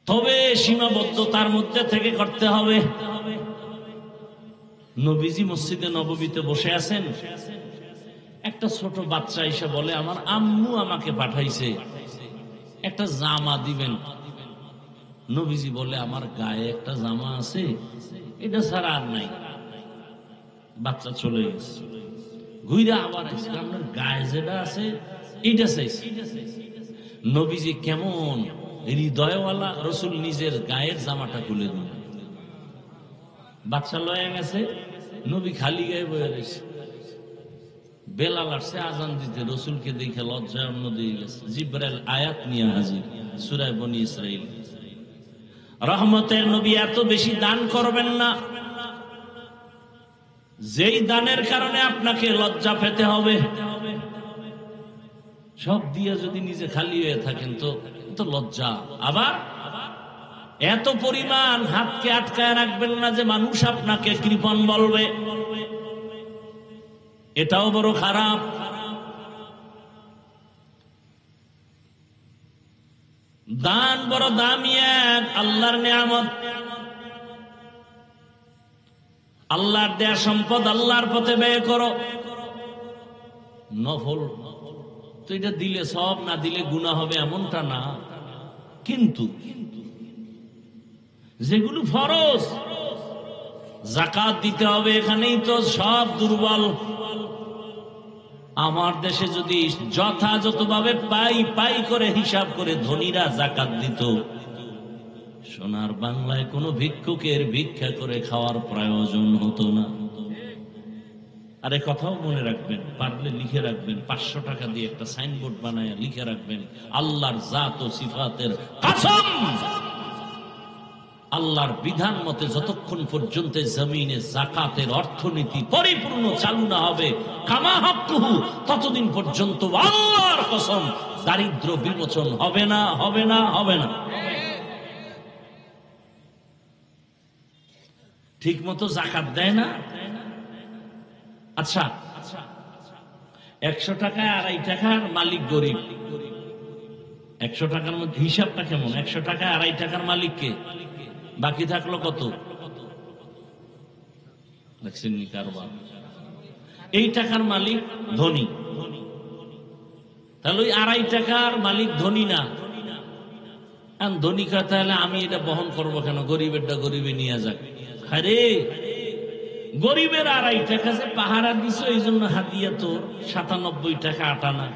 তবে সীমাবদ্ধতার মধ্যে থেকে করতে হবে। নবীজি মসজিদে নববীতে বসে আছেন, একটা ছোট বাচ্চা এসে বলে, আমার আম্মু আমাকে পাঠাইছে একটা জামা দিবেন। নবীজি বলে, আমার গায়ে একটা জামা আছে, এটা ছাড়া আর নাই। বাচ্চা চলে গেছে, ঘুরে আবার আপনার গায়ে যেটা আছে এটা চাইছে। নবীজি কেমন হৃদয়ওয়ালা, রসুল নিজের গায়ের জামাটা খুলে দিল। বাচ্চা লয়ে গেছে, নবী খালি গায়ে বয়ে রয়েছে। বেলাল আসছে আজান দিতে, রসুলকে দেখে লজ্জায় অন্য দিয়ে গেছে। জিবরাইল আয়াত নিয়ে হাজির, সূরা বনী ইসরাইল। রহমতের নবী এত বেশি দান করবেন না যেই দানের কারণে আপনাকে লজ্জা পেতে হবে। সব দিয়ে যদি নিজে খালি হয়ে থাকেন তো লজ্জা। আবার এত পরিমাণ হাতকে আটকায় রাখবেন না যে মানুষ আপনাকে কৃপণ বলবে, এটাও বড় খারাপ। দান বড় দামি এক আল্লাহর নিয়ামত। আল্লাহর দেয়া সম্পদ আল্লাহর পথে ব্যয় করো। নফল তো এটা দিলে সব, না দিলে গুনাহ হবে এমনটা না, কিন্তু যেগুলো ফরজ, যাকাত দিতে হবে, এখানেই তো সব দুর্বল। আমার দেশে যদি যথাযথভাবে পাই করে হিসাব করে ধনীরা যাকাত দিত, সোনার বাংলায় কোনো ভিক্ষুকের ভিক্ষা করে খাওয়ার প্রয়োজন হতো না। আরে কথাও মনে রাখবেন, পারলে লিখে রাখবেন, 500 টাকা দিয়ে একটা সাইনবোর্ড বানায় লিখে রাখবেন, আল্লাহর জাত ও সিফাতের কসম, আল্লাহর বিধান মতে যতক্ষণ পর্যন্ত জমিনে যাকাতের অর্থনীতি পরিপূর্ণ চালু না হবে, কামা হাক্কুহু, ততদিন পর্যন্ত আল্লাহর কসম দারিদ্র বিমোচন হবে না, হবে না, হবে না। ঠিক মতো যাকাত দেয় না। আচ্ছা, 100 টাকায় 2.5 টাকার মালিক গরিব। 100 টাকার মধ্যে হিসাবটা কেমন? 100 টাকায় 2.5 টাকার মালিককে, বাকি থাকলো কত? দেখছেন নি কারবার? এই টাকার মালিক ধনী, তাহলে ওই 2.5 টাকার মালিক ধনী না। ধনী কথা হলে আমি এটা বহন করবো কেন? গরিবেরটা গরিবে নিয়ে যাক। আরে গরিবের 2.5 টাকা যে পাহারা দিছ, এই জন্য হাদিয়া তোর 97 টাকা 8 আনা।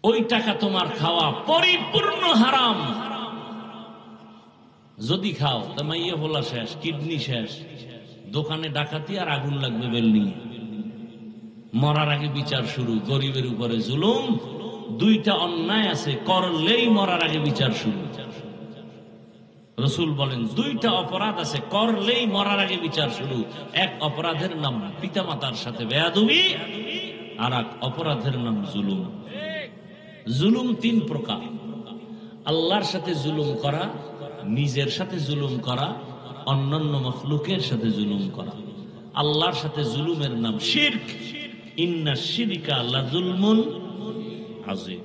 ওই টাকা তোমার খাওয়া পরিপূর্ণ হারাম। যদি খাও তা মাইয়া বলা শেষ, কিডনি শেষ, দোকানে ডাকাতি আর আগুন লাগবে বিল্ডিং। মরার আগে বিচার শুরু। গরিবের উপরে জুলুম, 2টা অন্যায় আছে, করলেই মরার আগে বিচার শুরু। রাসূল বলেন 2টা অপরাধ আছে, করলেই মরার আগে বিচার শুরু। এক অপরাধের নাম পিতামাতার সাথে বেয়াদবি, আর এক অপরাধের নাম জুলুম। জুলুম 3 প্রকার: আল্লাহর সাথে জুলুম করা, নিজের সাথে জুলুম করা, অন্যান্য মাখলুকের সাথে জুলুম করা। আল্লাহর সাথে জুলুমের নাম শিরক। ইন্না শিরকা লাযুলমুন আযীম।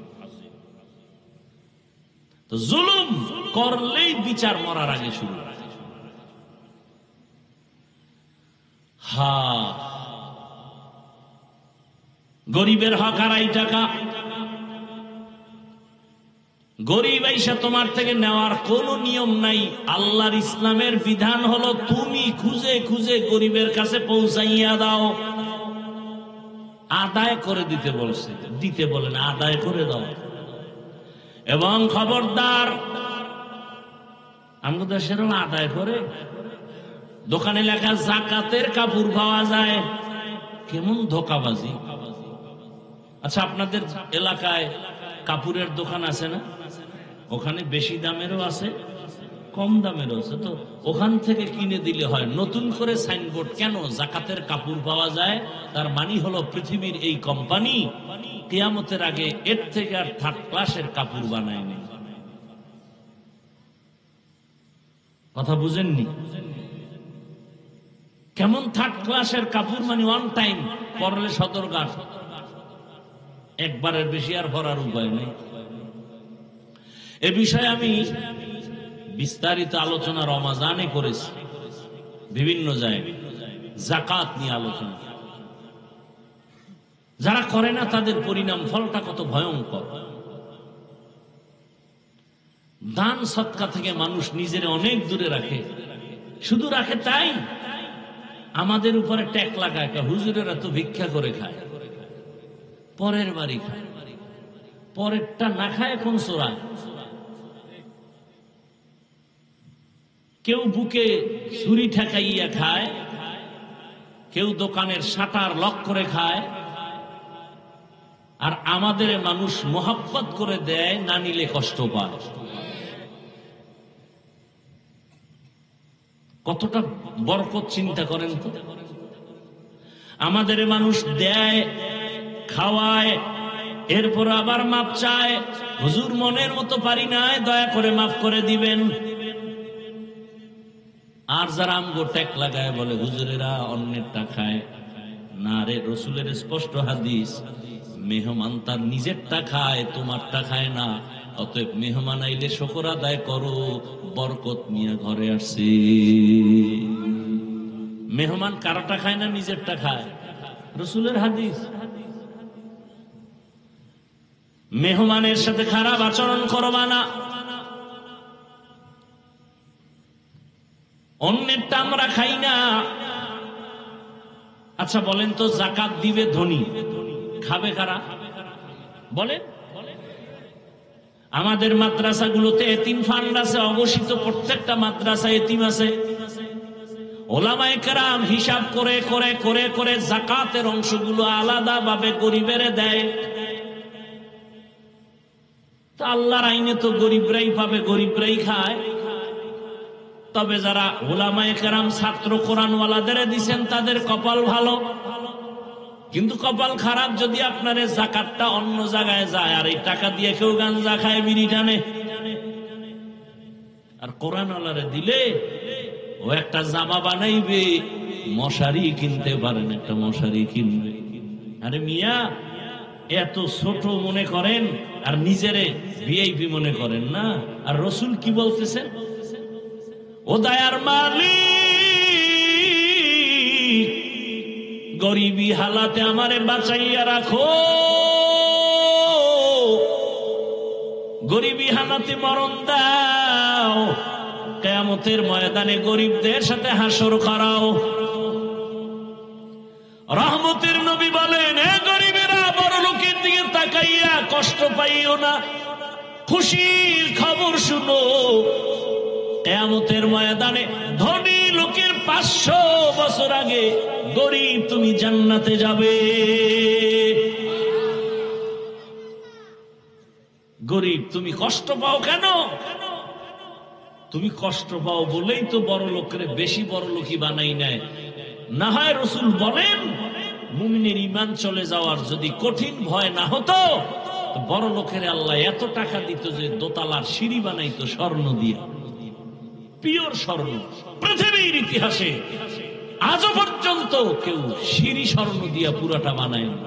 তো জুলুম করলেই বিচার মরার আগে শুরু। গরিবের হক 2.5 টাকা, গরিব আইসা তোমার থেকে নেওয়ার কোন নিয়ম নাই। আল্লাহর ইসলামের বিধান হলো তুমি খুঁজে খুঁজে গরিবের কাছে পৌঁছাইয়া দাও। আদায় করে দিতে বলছে, দিতে বলেন, আদায় করে দাও। এবং খবরদার, আমাদের দেশের আদায় করে দোকানে লেখা যাকাতের কাপড় পাওয়া যায়, কেমন ধোঁকাবাজি। আচ্ছা, আপনাদের এলাকায় কাপড়ের দোকান আছে না? ওখানে বেশি দামেরও আছে, কম দামেরও আছে। তো ওখান থেকে কিনে দিলে হয়। নতুন করে সাইনবোর্ড কেন? যাকাতের কাপড় পাওয়া যায়, তার মানে হলো পৃথিবীর এই কোম্পানি কিয়ামতের আগে এর থেকে আর 3rd ক্লাসের কাপড় বানায়নি। কথা বুঝেননি? কেমন 3rd ক্লাসের কাপড়? মানে 1 টাইম পড়লে সদরঘাট, একবারের বেশি আর পড়ার উপায় নেই। এ বিষয়ে আমি বিস্তারিত আলোচনা রমাজানে করেছি, বিভিন্ন জায়গায় যাকাত নিয়ে আলোচনা। যারা করে না তাদের পরিণাম ফলটা কত ভয়ঙ্কর। দান সৎকা থেকে মানুষ নিজের অনেক দূরে রাখে, শুধু রাখে তাই আমাদের উপরে ট্যাক লাগায়, হুজুরেরা তো ভিক্ষা করে খায়, পরের বাড়ি খায়, পরেরটা না খায় এখন চোরায়। কেউ বুকে ছুরি ঠেকাইয়া খায়, কেউ দোকানের শাটার লক করে খায়, আর আমাদের মানুষ মোহাব্বত করে দেয়, না নিলে কষ্ট পায়। কতটা বরকত চিন্তা করেন তো। আমাদের মানুষ দেয়, খাওয়ায়, এরপর আবার মাপ চায়, হুজুর মনের মতো পারি নাই, দয়া করে মাফ করে দিবেন। আর যারা আমগো ট্যাক লাগায় বলে হুজুরেরা অন্যেরটা খায়, না রে, রসুলের স্পষ্ট হাদিস, মেহমান তার নিজেরটা খায়, তোমারটা খায় না। অতএব মেহমান আইলে শুকর আদায় করো, বরকত নিয়ে ঘরে আসছে। মেহমান কারোটা খায় না, নিজেরটা খায়, রসুলের হাদিস। মেহমানের সাথে খারাপ আচরণ করবা না। অন্যেরটা আমরা খাই না। আচ্ছা বলেন তো, যাকাত দিবে ধনী, খাবে কারা বলেন? আমাদের মাদ্রাসাগুলোতে এতিম ফান্ড আছে, অঘোষিত প্রত্যেকটা মাদ্রাসা এতিম আছে। ওলামায়ে কেরাম হিসাব করে করে করে করে যাকাতের অংশগুলো আলাদা ভাবে গরিবের দেয়। তা আল্লাহর আইনে তো গরিবরাই পাবে, গরিবরাই খায়। তবে যারা ওলামায়ে কেরাম ছাত্র কোরআনওয়ালাদের দিছেন তাদের কপাল ভালো, কিন্তু কপাল খারাপ যদি আপনার যাকাতটা অন্য জায়গায় যায়, আর এই টাকা দিয়ে কেউ গাঞ্জা খায়, বিড়ি টানে। আর কোরআনওয়ালারে দিলে ও একটা জামা বানাইবে, মশারি কিনতে পারেন, একটা মশারি কিনবে। আরে মিয়া, এত ছোট মনে করেন আর নিজেরে ভিআইপি মনে করেন না। আর রসুল কি বলতেছেন? ও দয়ার মালিক, গরিবী হালাতে আমারে বাঁচাইয়া রাখো, গরিবী হালাতে মরণ দাও, কিয়ামতের ময়দানে গরিবদের সাথে হাসর করাও। রহমতের নবী বলেন, হে গরিবেরা, বড় লোকের দিকে তাকাইয়া কষ্ট পাইও না, খুশির খবর শুনো। কিয়ামতের ময়দানে ধনী লোকের 500 বছর আগে গরিব তুমি জান্নাতে যাবে। গরিব তুমি কষ্ট পাও কেন? তুমি কষ্ট পাও বলেই তো বড় লোকের বেশি বড় লোকই বানাই নেয়। না হয় রসুল বলেন, মুমিনের ঈমান চলে যাওয়ার যদি কঠিন ভয় না হতো, তো বড় লোকের আল্লাহ এত টাকা দিত যে দোতলার সিঁড়ি বানাইতো স্বর্ণ দিয়া, পিওর স্বর্ণ। পৃথিবীর ইতিহাসে আজও পর্যন্ত কেউ সিঁড়ি স্বর্ণ দিয়া পুরাটা বানায় না।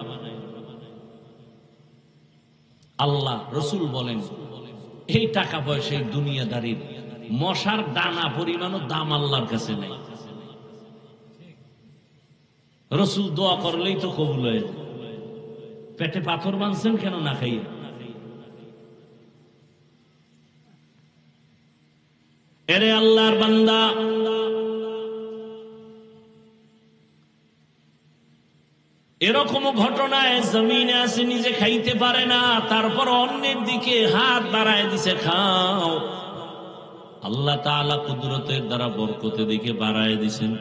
আল্লাহ রসুল বলেন, এই টাকা পয়সা এই দুনিয়াদারির মশার দানা পরিমাণও দাম আল্লাহর কাছে নেই। রসুল দোয়া করলেই তো কবুল হয়ে যায়। পেটে পাথর বাঁধছেন কেন না খাইয়ে? এরে আল্লাহর বান্দা, এরকম ঘটনায় জমিনে আছে, নিজে খাইতে পারে না, তারপর অন্যের দিকে হাত বাড়ায় দিছে, খাও। আল্লাহ তাআলা কুদরতের দ্বারা বরকতে দিকে বাড়ায় দিছেন।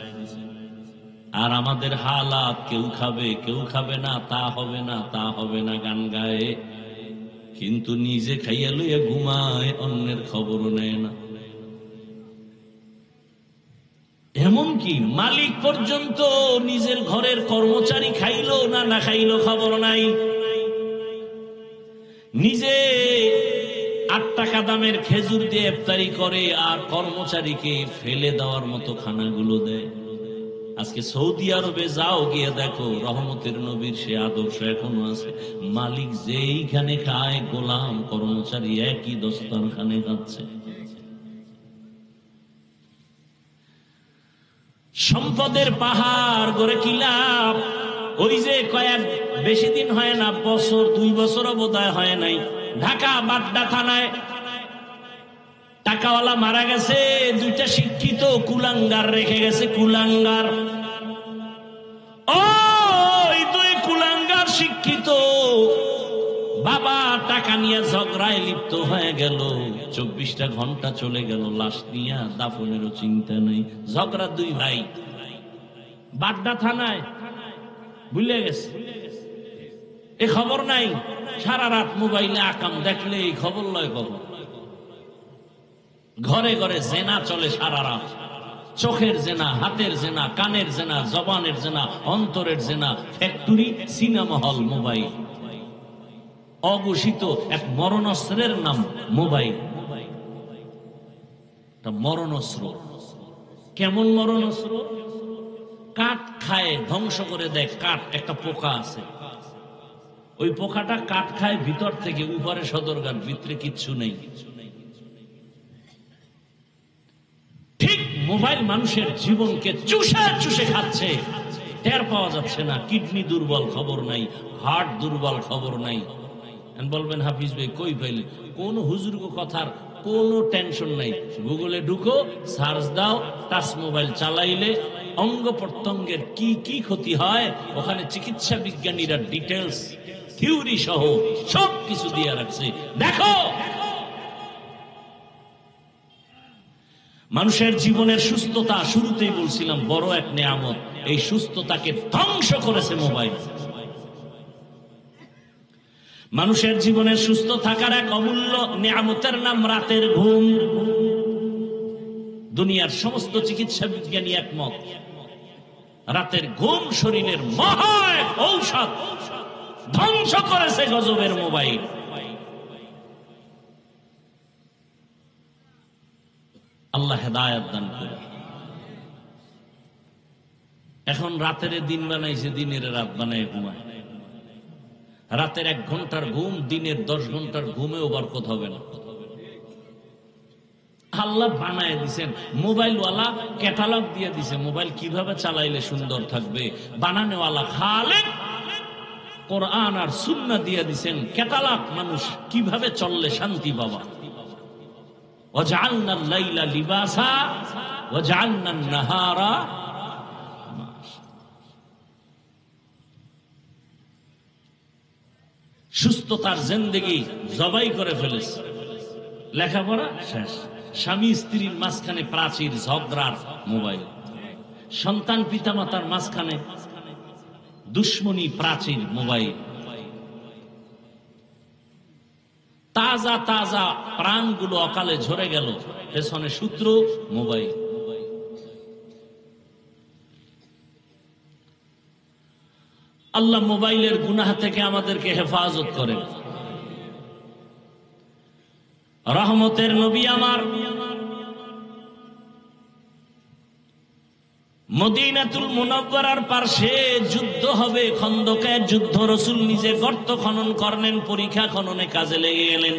আর আমাদের হালাত, কেউ খাবে কেউ খাবে না, তা হবে না তা হবে না গান গায়ে, কিন্তু নিজে খাইয়া লইয়া ঘুমায়, অন্যের খবরও নেয় না। এমনকি মালিক পর্যন্ত নিজের ঘরের কর্মচারী খাইলো না না খাইলো খবর নাই। নিজে 8 টাকা দামের খেজুর দিয়ে ইফতারি করে, আর কর্মচারীকে ফেলে দেওয়ার মতো খানাগুলো দেয়। আজকে সৌদি আরবে যাও, গিয়ে দেখো রহমতের নবীর সে আদর্শ এখনো আছে। মালিক যেইখানে খায়, গোলাম কর্মচারী একই দস্তরখানে খাচ্ছে। সম্পদের পাহাড় গড়ে কি লাভ? ওই যে বেশি দিন হয় না, বছর 2 বছরও বোধহয় হয় নাই, ঢাকা বাড্ডা থানায় টাকাওয়ালা মারা গেছে, 2টা শিক্ষিত কুলাঙ্গার রেখে গেছে। কুলাঙ্গার, ওই 2 কুলাঙ্গার শিক্ষিত বাবা টাকা নিয়ে ঝগড়ায় লিপ্ত হয়ে গেল। 24টা ঘন্টা চলে গেল, লাশ নিয়ে দাফনেরও চিন্তা নেই। ঝগড়া 2 ভাই, বাড্ডা থানায়, ভুলে গেছে এ খবর নাই। সারা রাত মোবাইলে আকাম দেখলে এই খবর লয় খবর। ঘরে ঘরে জেনা চলে সারা রাত, চোখের জেনা, হাতের জেনা, কানের জেনা, জবানের জেনা, অন্তরের জেনা, ফ্যাক্টরি, সিনেমা হল, মোবাইল। অঘোষিত এক মরণস্ত্রের নাম মোবাইল। মরণস্ত্র, কেমন মরণস্ত্র? কাঠ খায়, ধ্বংস করে দেয়। কাঠ, একটা পোকা আছে, ওই পোকাটা কাঠ খায় ভিতর থেকে, উপরে সদরঘাট, ভিতরে কিচ্ছু নেই। ঠিক মোবাইল মানুষের জীবনকে চুষে চুষে খাচ্ছে, টের পাওয়া যাচ্ছে না। কিডনি দুর্বল, খবর নাই। হার্ট দুর্বল, খবর নাই। বলবেন হাফিজ ভাই কই পাইলে? কোন হুজুর কথার কোনো টেনশন নাই। গুগলে ঢুকো, সার্চ দাও, টাচ মোবাইল চালাইলে অঙ্গ প্রত্যঙ্গের কি কি ক্ষতি হয়, ওখানে চিকিৎসা বিজ্ঞানীরা ডিটেলস, থিওরি সহ সব কিছু দিয়ে রাখছে। দেখো, মানুষের জীবনের সুস্থতা, শুরুতেই বলছিলাম, বড় এক নেয়ামত। এই সুস্থতাকে ধ্বংস করেছে মোবাইল। মানুষের জীবনের সুস্থ থাকার এক অমূল্য নেয়ামতের নাম রাতের ঘুম। দুনিয়ার সমস্ত চিকিৎসা বিজ্ঞানী একমত, রাতের ঘুম শরীরের মহা এক ঔষধ। ধ্বংস করেছে গজবের মোবাইল। আল্লাহ হেদায়েত দান করে। এখন রাতের দিন বানাইছে, দিনের রাত বানায় ঘুমায়। রাতের 1 ঘন্টার ঘুম দিনের 10 ঘন্টার ঘুমেও বরকত হবে না। আল্লাহ বানায় দিছেন, মোবাইলওয়ালা ক্যাটালগ দিয়ে দিছে, মোবাইল কিভাবে চালাইলে সুন্দর থাকবে। বানানোওয়ালা খালেক কোরআন আর সুন্নাহ দিয়ে দিছেন ক্যাটালগ, মানুষ কিভাবে চললে শান্তি পাবা। ওয়াজআলনাল লাইলা লিবাসা ওয়াজআলনান নাহারা। সুস্থতার জিন্দেগি জবাই করে ফেলেছে। লেখাপড়া শেষ, স্বামী স্ত্রীর মাঝখানে প্রাচীর, ঝগড়ার মোবাইল। সন্তান পিতামাতার মাঝখানে দুশ্মনী, প্রাচীর, মোবাইল। তাজা তাজা প্রাণগুলো অকালে ঝরে গেল, পেছনে সূত্র মোবাইল। আল্লাহ মোবাইলের গুনাহ থেকে আমাদেরকে হেফাজত করেন। রহমতের নবী আমার মদিনাতুল মুনাওয়ারার পাশে যুদ্ধ হবে, খন্দকের যুদ্ধ। রাসূল নিজে গর্ত খনন করলেন, পরীক্ষা খননে কাজে লেগে গেলেন।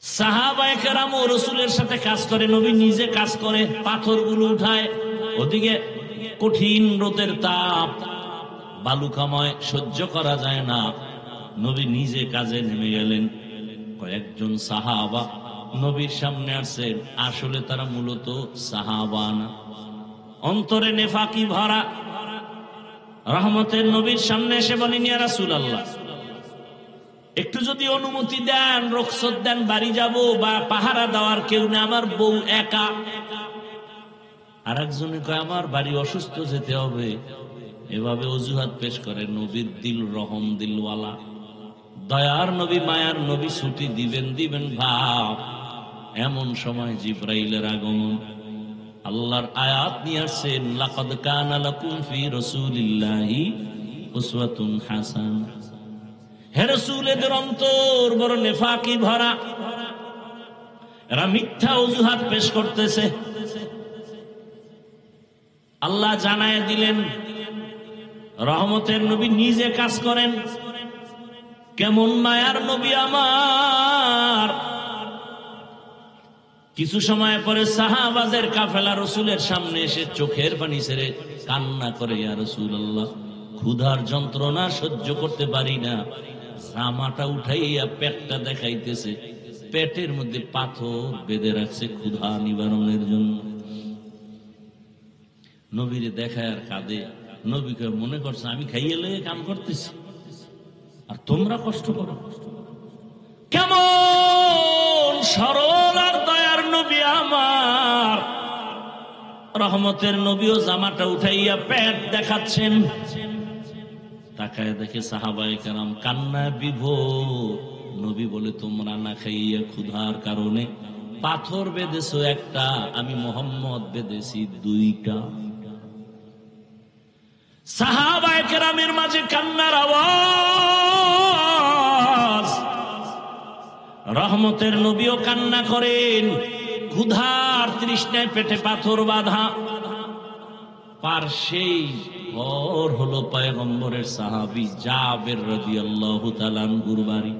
সাহাবায়ে কেরাম ও রাসূলের সাথে কাজ করে, নবী নিজে কাজ করে, পাথরগুলো উঠায়। ওদিকে কঠিন রোদের তাপ, বালুকাময়, সহ্য করা যায় না। নবী নিজে কাজে নেমে গেলেন। কয়েকজন সাহাবা নবীর সামনে আসছেন, আসলে তারা মূলত সাহাবা না, অন্তরে নেফাকি ভরা। রহমতের নবীর সামনে এসে বলেন, ইয়া রাসূলুল্লাহ, একটু যদি অনুমতি দেন, রুখসত দেন, বাড়ি যাব, বা পাহারা দেওয়ার কেউ না, আমার বউ একা। আর একজনে কয়, আমার বাড়ি অসুস্থ, যেতে হবে। এভাবে অজুহাত পেশ করে। নবীর দিল রহম দিলওয়ালা, দয়ার নবী, মায়ার নবী, ছুটি দিবেন ভাব। এমন সময় জিবরাইলের আগমন। আল্লাহর আয়াত নিয়ে আসছেন, লাকাদ কানা লাকুম ফি রাসূলিল্লাহি উসওয়াতুন হাসানাহ। হে রাসূল, এদের অন্তর বড় নেফাকি ভরা, এরা মিথ্যা অজুহাত পেশ করতেছে। আল্লাহ জানায় দিলেন রহমতের নবী নিজে কাজ করেন। কেমন মায়ার নবী আমার। কিছু সময় পরে সাহাবাদের কাফেলা রসুলের সামনে এসে চোখের পানি ছেড়ে কান্না করে, ইয়া রাসূলুল্লাহ, ক্ষুধার যন্ত্রণা সহ্য করতে পারি না। জামাটা উঠাইয়া পেটটা দেখাইতেছে, পেটের মধ্যে পাথর বেঁধে রাখছে ক্ষুধা নিবারণের জন্য। নবীরে দেখায় আর কাঁদে। নবীকে মনে করছে আমি খাইয়ে লয়ে কাম করতেছি আর তোমরা কষ্ট করো। কেমন সরল আর দয়ার নবী আমার। রহমতের নবীও জামাটা উঠাইয়া পেট দেখাচ্ছেন। তাকায় দেখে সাহাবায়ে কেরাম কান্নায় বিভোর। নবী বলে, তোমরা না খাইয়া ক্ষুধার কারণে পাথর বেঁধেছো একটা, আমি মুহাম্মদ বেঁধেছি দুইটা। সাহাবায়ে কেরামের মাঝে কান্নার আওয়াজ। রহমতের নবীও কান্না করেন। ক্ষুধার তৃষ্ণায় পেটে পাথর বাঁধা। পার্শ্বেই ঘর হলো পয়গম্বরের সাহাবী জাবের রাদিয়াল্লাহু তাআলা আনহুর বাড়ি।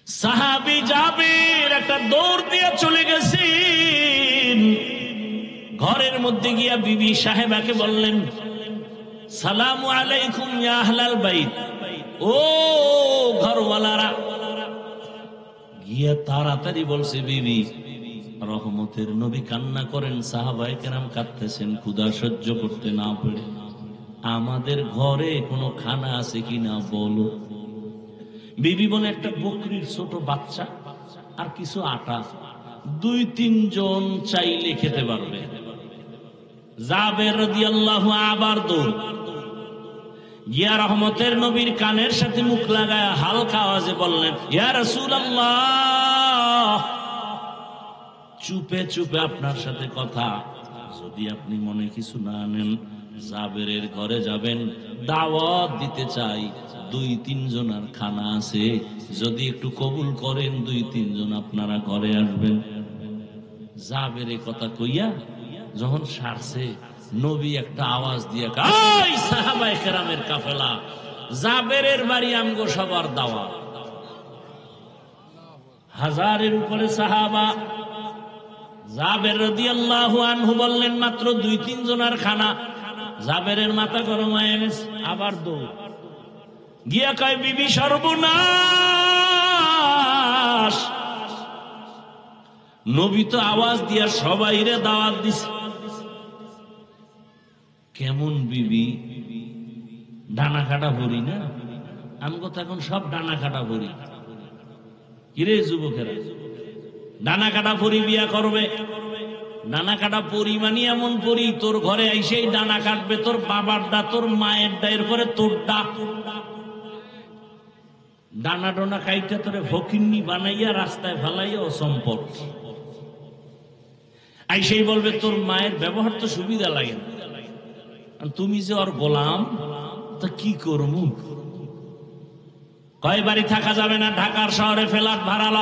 সাহাবী জাবের একটা দৌড় দিয়ে চলে গেছেন। ঘরের মধ্যে গিয়া বিবি সাহেবাকে বললেন, সালামু আলাইকুম ইয়া আহলাল বাইত। ও ঘরওয়ালারা। গিয়া তাড়াতাড়ি বলছে, বিবি, রহমতের নবী কান্না করেন, সাহাবায়ে কেরাম কাঁদতেছেন ক্ষুধা সহ্য করতে না পেরে। আমাদের ঘরে কোনো খানা আছে কিনা বলো। বিবি বলে, একটা বকরির ছোট বাচ্চা আর কিছু আটা, 2-3 জন চাইলে খেতে পারবে। জাবের রাদিয়াল্লাহু আবার দৌড় গিয়া রহমতের নবীর কানের সাথে মুখ লাগায় হালকা আওয়াজে বললেন, ইয়া রাসূলুল্লাহ, চুপে চুপে আপনার সাথে কথা। যদি আপনি মনে কিছু না নেন, জাবেরের ঘরে যাবেন, দাওয়াত দিতে চাই। 2-3 জনের খানা আছে, যদি একটু কবুল করেন 2-3 জন আপনারা ঘরে আসবেন। জাবেরের কথা কইয়া যখন সারছে, নবী একটা আওয়াজ দিয়ে, এই সাহাবায়ে কেরামের কাফেলা, জাবেরের বাড়ি আমগো সবার দাওয়াত। 1000-এর উপরে সাহাবা। জাবের রাদিয়াল্লাহু আনহু বললেন, মাত্র 2-3 জনের খানা। জাবেরের মাথা গরম হয়ে গেছে, আবার দৌড় গিয়া কয়, বিবি সর্বনাশ। নবী তো আওয়াজ দিয়া সবাইরে দাওয়াত দিছে। কেমন বিবি, ডানা কাটা ভরি না? আমগো তো এখন সব ডানা কাটা ভরি। কিরে যুবকেরা, ডানা কাটা পরি বিয়া করবে? ডানা কাটা পরি মানে এমন পরি, তোর ঘরে আইসেই ডানা কাটবে, তোর বাবারটা, তোর মায়েরটা, এরপরে তোরটা। ডানা ডোনা কাইটা তোরে ফকিন্নি বানাইয়া রাস্তায় ফেলাইয়া অসম্পদ। আইসেই বলবে তোর মায়ের ব্যবহার তো সুবিধা লাগে না, তুমি যে ওর গোলাম, তা কি করবো? কয় বাড়ি থাকা যাবে না, ঢাকার শহরে ফ্ল্যাট ভাড়া ল।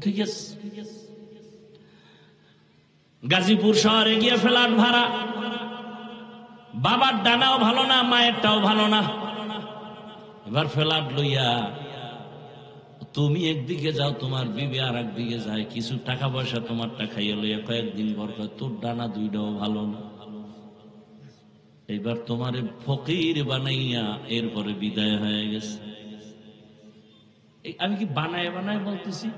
ঠিক আছে, গাজীপুর শহরে গিয়ে ফ্ল্যাট ভাড়া। বাবার ডানাও ভালো না, মায়েরটাও ভালো না। এবার ফ্ল্যাট লইয়া তুমি একদিকে যাও, তোমার বিবি আর একদিকে যায়, কিছু টাকা পয়সা তোমারটা খাইয়া লইয়া কয়েকদিন পর কয় তোর ডানা দুইটাও ভালো না। এবার তোমার ফকির বানাইয়া এরপরে বিদায় হয়ে গেছে। আমি কি বানায় বানায় বলতেছি?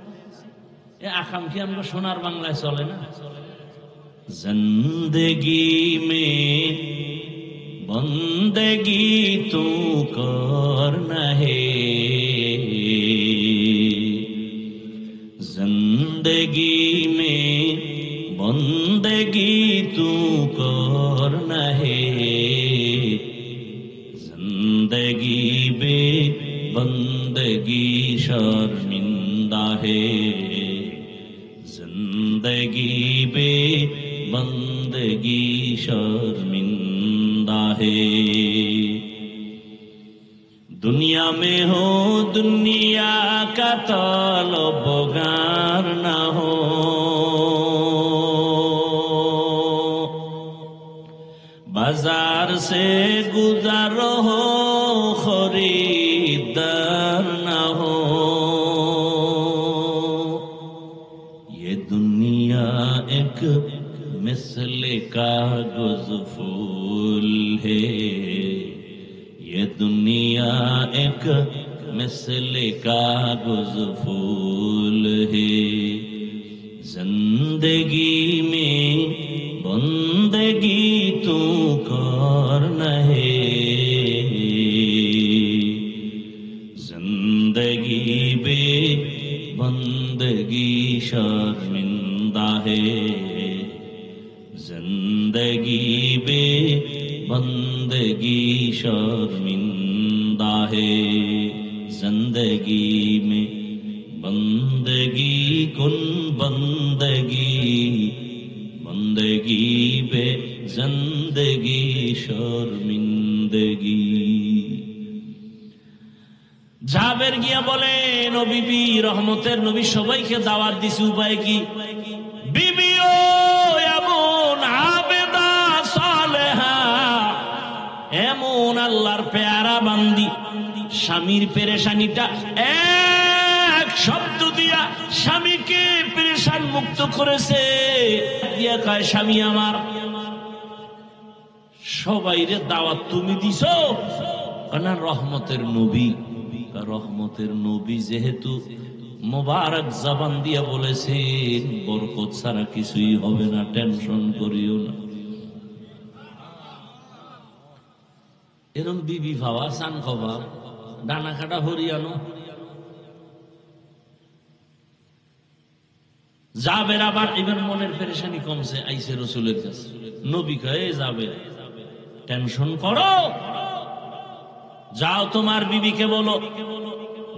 এ আকাম কি আমরা সোনার বাংলায় চলে না? জিন্দেগি মে বন্দেগি তু করনা হে, जिंदगी में बंदगी तू करना है, जिंदगी बे बंदगी शर्मिंदा है, जिंदगी बे बंदगी शर्मिंदा है। दुनिया में हो दुनिया का तलबगार न हो, बाजार से गुजर हो खरीदार न हो, ये दुनिया एक मिसले कागज फूल है, ये दुनिया एक मिसले कागज फूल है। जिंदगी में बंदगी तू कर नहे, जिंदगी बे बंदगी शर्मिंदा है, जिंदगी बे बंदगी शर्मिंदा है। जिंदगी में बंदगी कुन बंदगी, बंदगी बे जिंदगी शर्मिंदगी। জাবের গিয়া বলেন, ও বিবি, রহমতের নবী সবাইকে দাওয়াত দিছে, উপায় কি? বিবিও এমন আবেদা সালেহা, এমন আল্লাহর পেয়ারা বান্দি, স্বামীর পেরেশানিটা এক শব্দ দিয়া স্বামীকে পেরেশান মুক্ত করেছে। দিয়া কয়, স্বামী আমার, সবাইরে দাওয়াত তুমি দিছো না? রহমতের নবী, রহমতের নবী যেহেতু মোবারক জবান দিয়া বলেছেন, বরকত ছাড়া কিছুই হবে না, টেনশন করিও না। এরম বিবি ভাবা, সান খাবা, ডানা কাটা হরিয়ানো। যাবের আবার এবার মনের পেরেশানি কমছে, আইসে রসুলের কাছে। নবী কয়ে, যাবে টেনশন করো, যাও তোমার বিবিকে বলো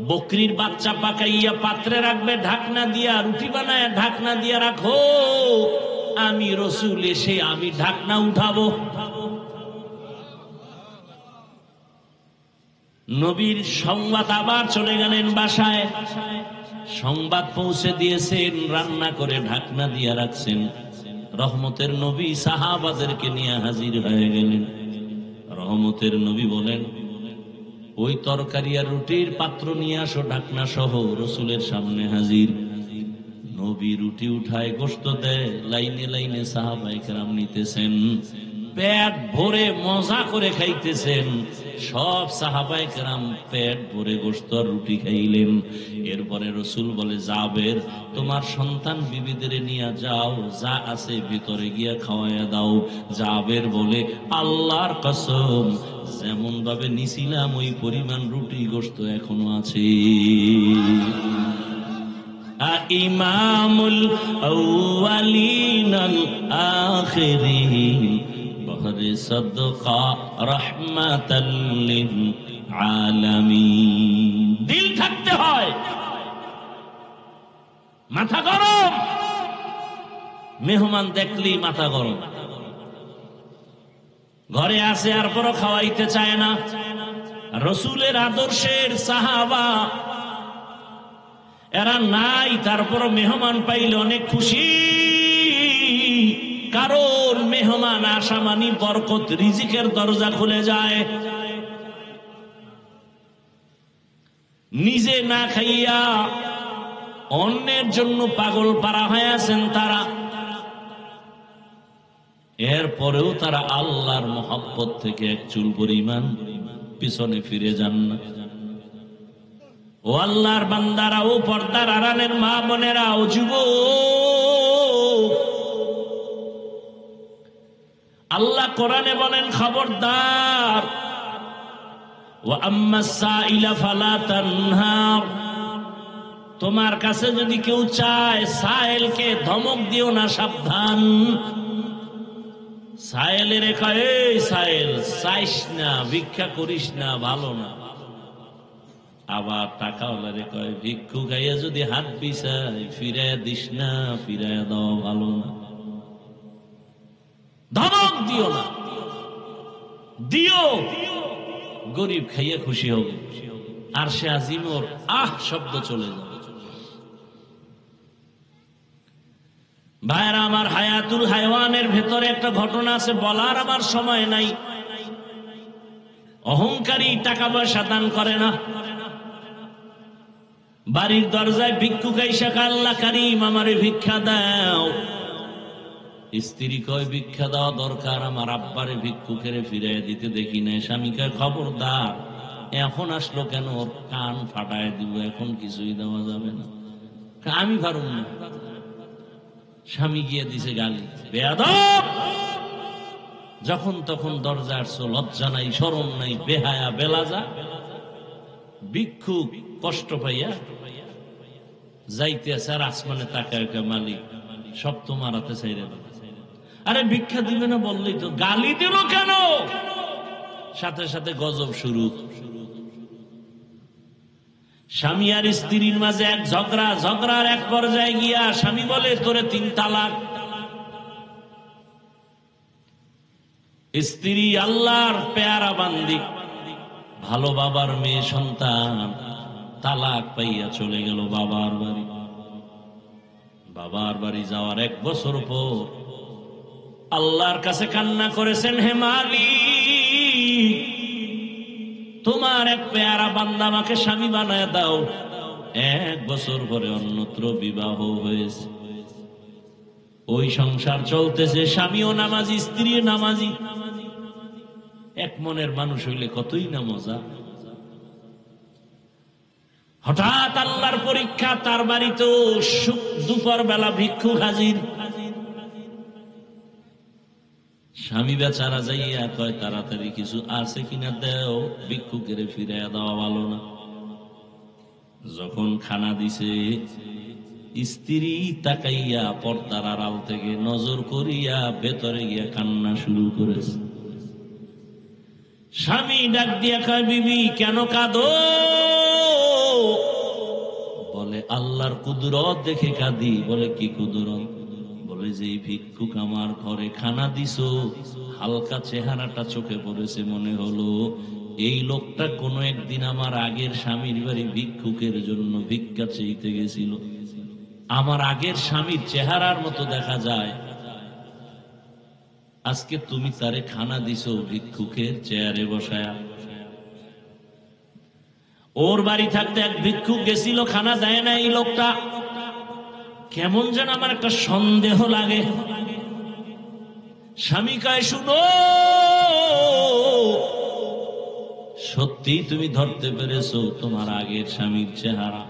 বকরির বাচ্চা পাকাইয়া পাত্রে রাখবে, ঢাকনা দিয়া, রুটি বানায় ঢাকনা দিয়া রাখো, আমি রসুল এসে আমি ঢাকনা উঠাবো। নবীর সংবাদ আবার চলে গেলেন বাসায়, সংবাদ পৌঁছে দিয়েছেন, রান্না করে ঢাকনা দিয়া রাখছেন। রহমতের নবী সাহাবাদেরকে নিয়ে হাজির হয়ে গেলেন। রহমতের নবী বলেন, ওই তরকারি আর রুটির পাত্র নিয়ে আসো ঢাকনা সহ। রসুলের সামনে হাজির। নবী রুটি উঠায়, গোশত দেয়, লাইনে লাইনে সাহাবায়ে কেরাম নিতেছেন, পেট ভরে মজা করে খাইতেছেন। সব সাহাবায়ে কেরাম পেট ভরে গোশত আর রুটি খাইলেন। এরপরে রসুল বলে, যাবের, তোমার সন্তান বিবিদের নিয়ে যাও, যা আছে ভিতরে গিয়া খাওয়াইয়া দাও। যাবের বলে, আল্লাহর কসম, যেমন ভাবে নিছিলাম ওই পরিমাণ রুটি গোশত এখনো আছে। ইমামুল আউয়ালিন আল আখিরিন বহরে সাদকা রাহমাতাল লিল আলামিন। দিল থাকতে হয়, মাথা গরম, মেহমান দেখলেই মাথা গরম, ঘরে আসে আর পরও খাওয়াইতে চায় না। রসুলের আদর্শের সাহাবা এরা নাই, তারপরও মেহমান পাইলে অনেক খুশি, কারণ মেহমান আসা মানি বরকত, রিজিকের দরজা খুলে যায়। নিজে না খাইয়া অন্যের জন্য পাগল পারা হয়ে আছেন তারা, এরপরেও তারা আল্লাহর মহব্বত থেকে এক চুল পরিমাণ পিছনে ফিরে যান না। ও আল্লাহর বান্দারা, ও পর্দার আড়ালের মা বোনেরা, ও যুবক, আল্লাহ কোরআনে বলেন, খবরদার, ওয়া আম্মাস সাইলা ফালা তানহার, তোমার কাছে যদি কেউ চায়, সাইলকে ধমক দিও না, সাবধান। সাইলের কয়, এই সাইল, চাইস না, ভিক্ষা করিস না, ভালো না। আবার টাকাওয়ালারে কয়, ভিক্ষু খাইয়া যদি হাত বিছাই, ফিরাইয়া দিস না, ফিরাইয়া দেওয়া ভালো না। ধমক দিও না, দিও, গরিব খাইয়া খুশি হবে। আর সে আজিমর আহ শব্দ চলে যাবে। ভাইরা আমার, হায়াতুল হায়ওয়ানের ভেতরে একটা ঘটনা আছে, বলার আমার সময় নাই। অহংকারী টাকা পয়সা দান করে না। বাড়ির দরজায় ভিক্ষুক আইসা কয়, আল্লাহ কারীম আমারে ভিক্ষা দাও। স্ত্রী কয়, ভিক্ষা দেওয়া দরকার, আমার আব্বারে ভিক্ষুকের ফিরাইয়া দিতে দেখি না। স্বামী কয়, খবরদার, এখন আসলো কেন, ওর কান ফাটায় দিব, এখন কিছুই দেওয়া যাবে না। আমি পারুম না। স্বামী গিয়ে দিছে গালি, বেয়াদব, যখন তখন দরজা আসছো, লজ্জা নাই, শরম নাই, বেহায়া বেলাজা। ভিক্ষুক কষ্ট পাইয়া যাইতে আছে, আর আসমানে তাকায়, মালিক সব তো মারাতে চাইরে। আরে ভিক্ষা দিবে না বললেই তো, গালি দিল কেন? সাথে সাথে গজব শুরু। স্বামী আর স্ত্রীর মাঝে এক ঝগড়া, ঝগড়ার এক পর্যায়ে গিয়া স্বামী বলে, তোরে 3 তালাক। স্ত্রী আল্লাহর পেয়ারা বান্দি, ভালো বাবার মেয়ে সন্তান, তালাক পাইয়া চলে গেল বাবার বাড়ি। বাবার বাড়ি যাওয়ার 1 বছর পর আল্লাহর কাছে কান্না করেছেন, হে মালিক, তোমার এক পেয়ারা বান্দা আমাকে স্বামী বানায় দাও। 1 বছর পরে অন্যত্র বিবাহ হয়েছে, ওই সংসার চলতেছে, স্বামীও নামাজি, স্ত্রীও নামাজি। এক মনের মানুষ হইলে কতই না মজা। হঠাৎ আল্লাহর পরীক্ষা, তার বাড়িতেও দুপুর বেলা ভিক্ষুক হাজির। স্বামী বেচারা যাইয়া কয়, তাড়াতাড়ি কিছু আছে কিনা দেও, ভিক্ষুকের ফিরাইয়া দেওয়া ভালো না। যখন খানা দিছে, স্ত্রী তাকাইয়া পর্দার আড়াল থেকে নজর করিয়া ভেতরে গিয়া কান্না শুরু করেছে। স্বামী ডাক দিয়া কয়, বিবি কেন কাঁদো? বলে, আল্লাহর কুদরত দেখে কাঁদি। বলে, কি কুদরত? বলে, যে ভিক্ষুক আমার ঘরে খানা দিছো, হালকা চেহারাটা চোখে পড়েছে, মনে হলো এই লোকটা কোনো একদিন আমার আগের স্বামীর বাড়ি ভিক্ষুকের জন্য ভিক্ষা চাইতে গেছিল। আমার আগের স্বামীর চেহারার মতো দেখা যায়। আজকে তুমি তারে খানা দিছো ভিক্ষুকের চেয়ারে বসায়া। ওর বাড়ি থাকতে এক ভিক্ষুক গেছিল, খানা দেয় না এই লোকটা। কেমন যেন আমার একটা সন্দেহ লাগে। স্বামী কয়, শুনো, সত্যি তুমি ধরতে পেরেছো তোমার আগের স্বামীর চেহারা?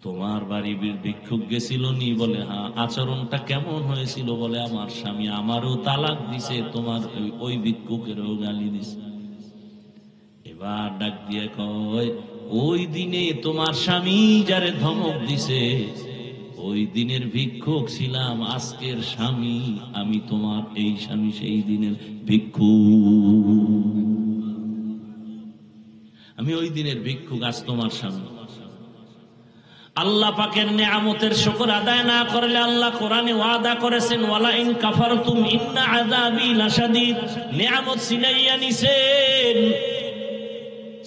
তোমার বাড়ি ভিক্ষুক গেছিল নি? বলে, হ্যাঁ। আচরণটা কেমন হয়েছিল? বলে, আমার স্বামী আমারও তালাক দিছে, তোমার ওই ভিক্ষুকেরও গালি দিছে। এবার ডাক দিয়ে কয়, ওই দিনে তোমার স্বামী যারে ধমক দিছে, ওই দিনের ভিক্ষুক ছিলাম, আজকের স্বামী আমি, তোমার এই স্বামী সেই দিনের ভিক্ষুক। আমি ওই দিনের ভিক্ষুক, আজ তোমার স্বামী। আল্লাহ পাকের নেয়ামতের শুকর আদায় না করলে আল্লাহ কোরআনে ওয়াদা করেছেন, ওয়ালা ইন কাফারতুম ইন্না আযাবি লাশাদীদ। নেয়ামত ছিনাইয়া নিছেন,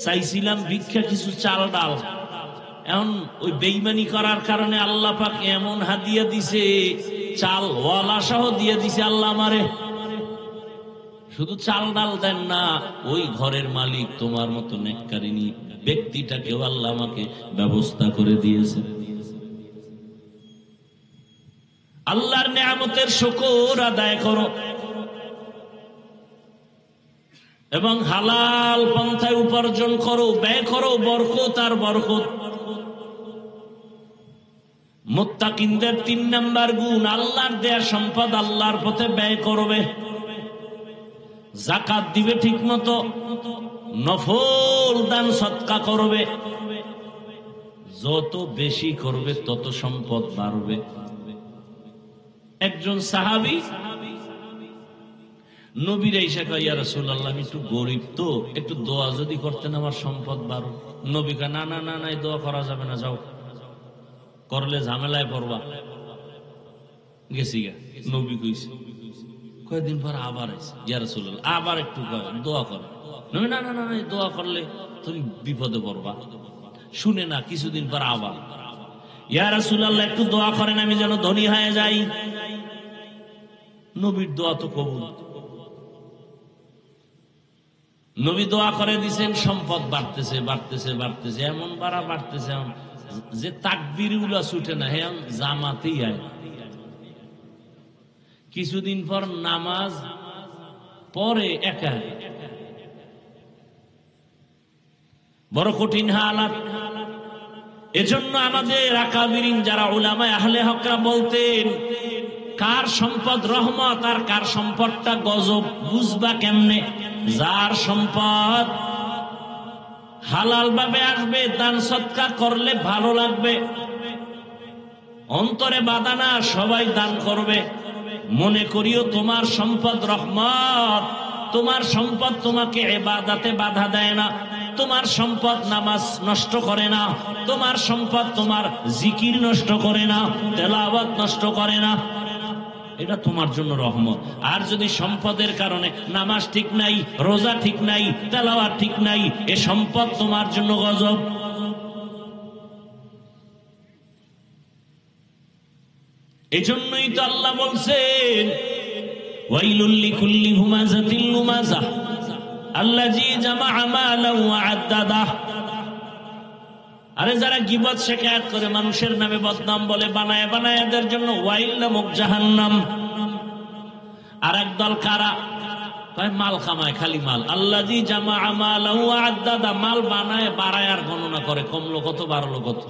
চাইছিলাম ভিক্ষা কিছু চাল ডাল, এখন ওই বেঈমানি করার কারণে আল্লাহ পাক এমন হাদিয়া দিছে, চাল ওয়ালা সহ দিয়ে দিছে আল্লাহ আমারে। শুধু চাল ডাল দেন না, ওই ঘরের মালিক তোমার মতো নেককারিনী ব্যক্তিটাকেও আল্লাহ আমাকে ব্যবস্থা করে দিয়েছে। আল্লাহর নেয়ামতের শুকর আদায় করো এবং হালাল পন্থায় উপার্জন করো, ব্যয় করো, বরকত আর বরকত। মুত্তাকিনদের 3 নাম্বার গুণ, আল্লাহর দেয়া সম্পদ আল্লাহর পথে ব্যয় করবে, যাকাত দিবে ঠিক মতো, নফল দান সদকা করবে। যত বেশি করবে তত সম্পদ বাড়বে। একজন সাহাবী নবীর এসে কয়, ইয়া রাসূলুল্লাহ, আমি একটু গরিব তো, একটু দোয়া যদি করতেন আমার সম্পদ বাড়ো। নবী কয়, না না না না, দোয়া করা যাবে না, যাও, করলে ঝামেলায় পড়বা। গেছি গা। নবী কইছে, কয়েকদিন পর আবার আইছে, ইয়া রাসূলুল্লাহ আবার একটু দোয়া করে। নবী, না না না, দোয়া করলে তুমি বিপদে পড়বা। শুনে না, কিছুদিন পর আবার, ইয়া রাসূলুল্লাহ একটু দোয়া করেন আমি যেন ধনী হয়ে যাই। নবীর দোয়া তো কবুল। নবী দোয়া করে দিয়েছেন, সম্পদ বাড়তেছে বাড়তেছে বাড়তেছে, এমন বাড়তেছে যে তাকবীর গুলা ছুটে না, হ্যাঁ জামাতেই আয়। কিছুদিন পর নামাজ পরে একা, বড় কঠিন হালাত। এজন্য আমাদের আকাবিরিন যারা উলামায়ে আহলে হকরা বলতেন, কার সম্পদ রহমত আর কার সম্পদটা গজব বুঝবা কেমনে? যার সম্পদ হালাল ভাবে আসবে, দান সদকা করলে ভালো লাগবে, অন্তরে বাধা না, সবাই দান করবে। মনে করিও তোমার সম্পদ রহমত, তোমার সম্পদ তোমাকে ইবাদতে বাধা দেয় না, তোমার সম্পদ নামাজ নষ্ট করে না, তোমার সম্পদ তোমার জিকির নষ্ট করে না, তেলাওয়াত নষ্ট করে না, এটা তোমার জন্য রহমত। আর যদি সম্পদের কারণে নামাজ ঠিক নাই, রোজা ঠিক নাই, তেলাওয়াত ঠিক নাই, এ সম্পদ তোমার জন্য গজব। এজন্যই তো আল্লাহ বলছেন, ওয়াইলুল লিকুল্লি হুমাযাতিল লুমাযা আল্লাযী জামাআ মালান ওয়া আদ্দাদা। আরে যারা গীবত শিকায়াত করে, মানুষের নামে বদনাম বলে, বানায় বানায়, এদের জন্য ওয়াইল নামক জাহান্নাম। আর একদল কারা? মাল কামায়, খালি মাল। আল্লাযী জামাআ মালান ওয়া আদ্দাদা, মাল বানায় বাড়ায় আর গণনা করে, কমলো কত বাড়লো কত।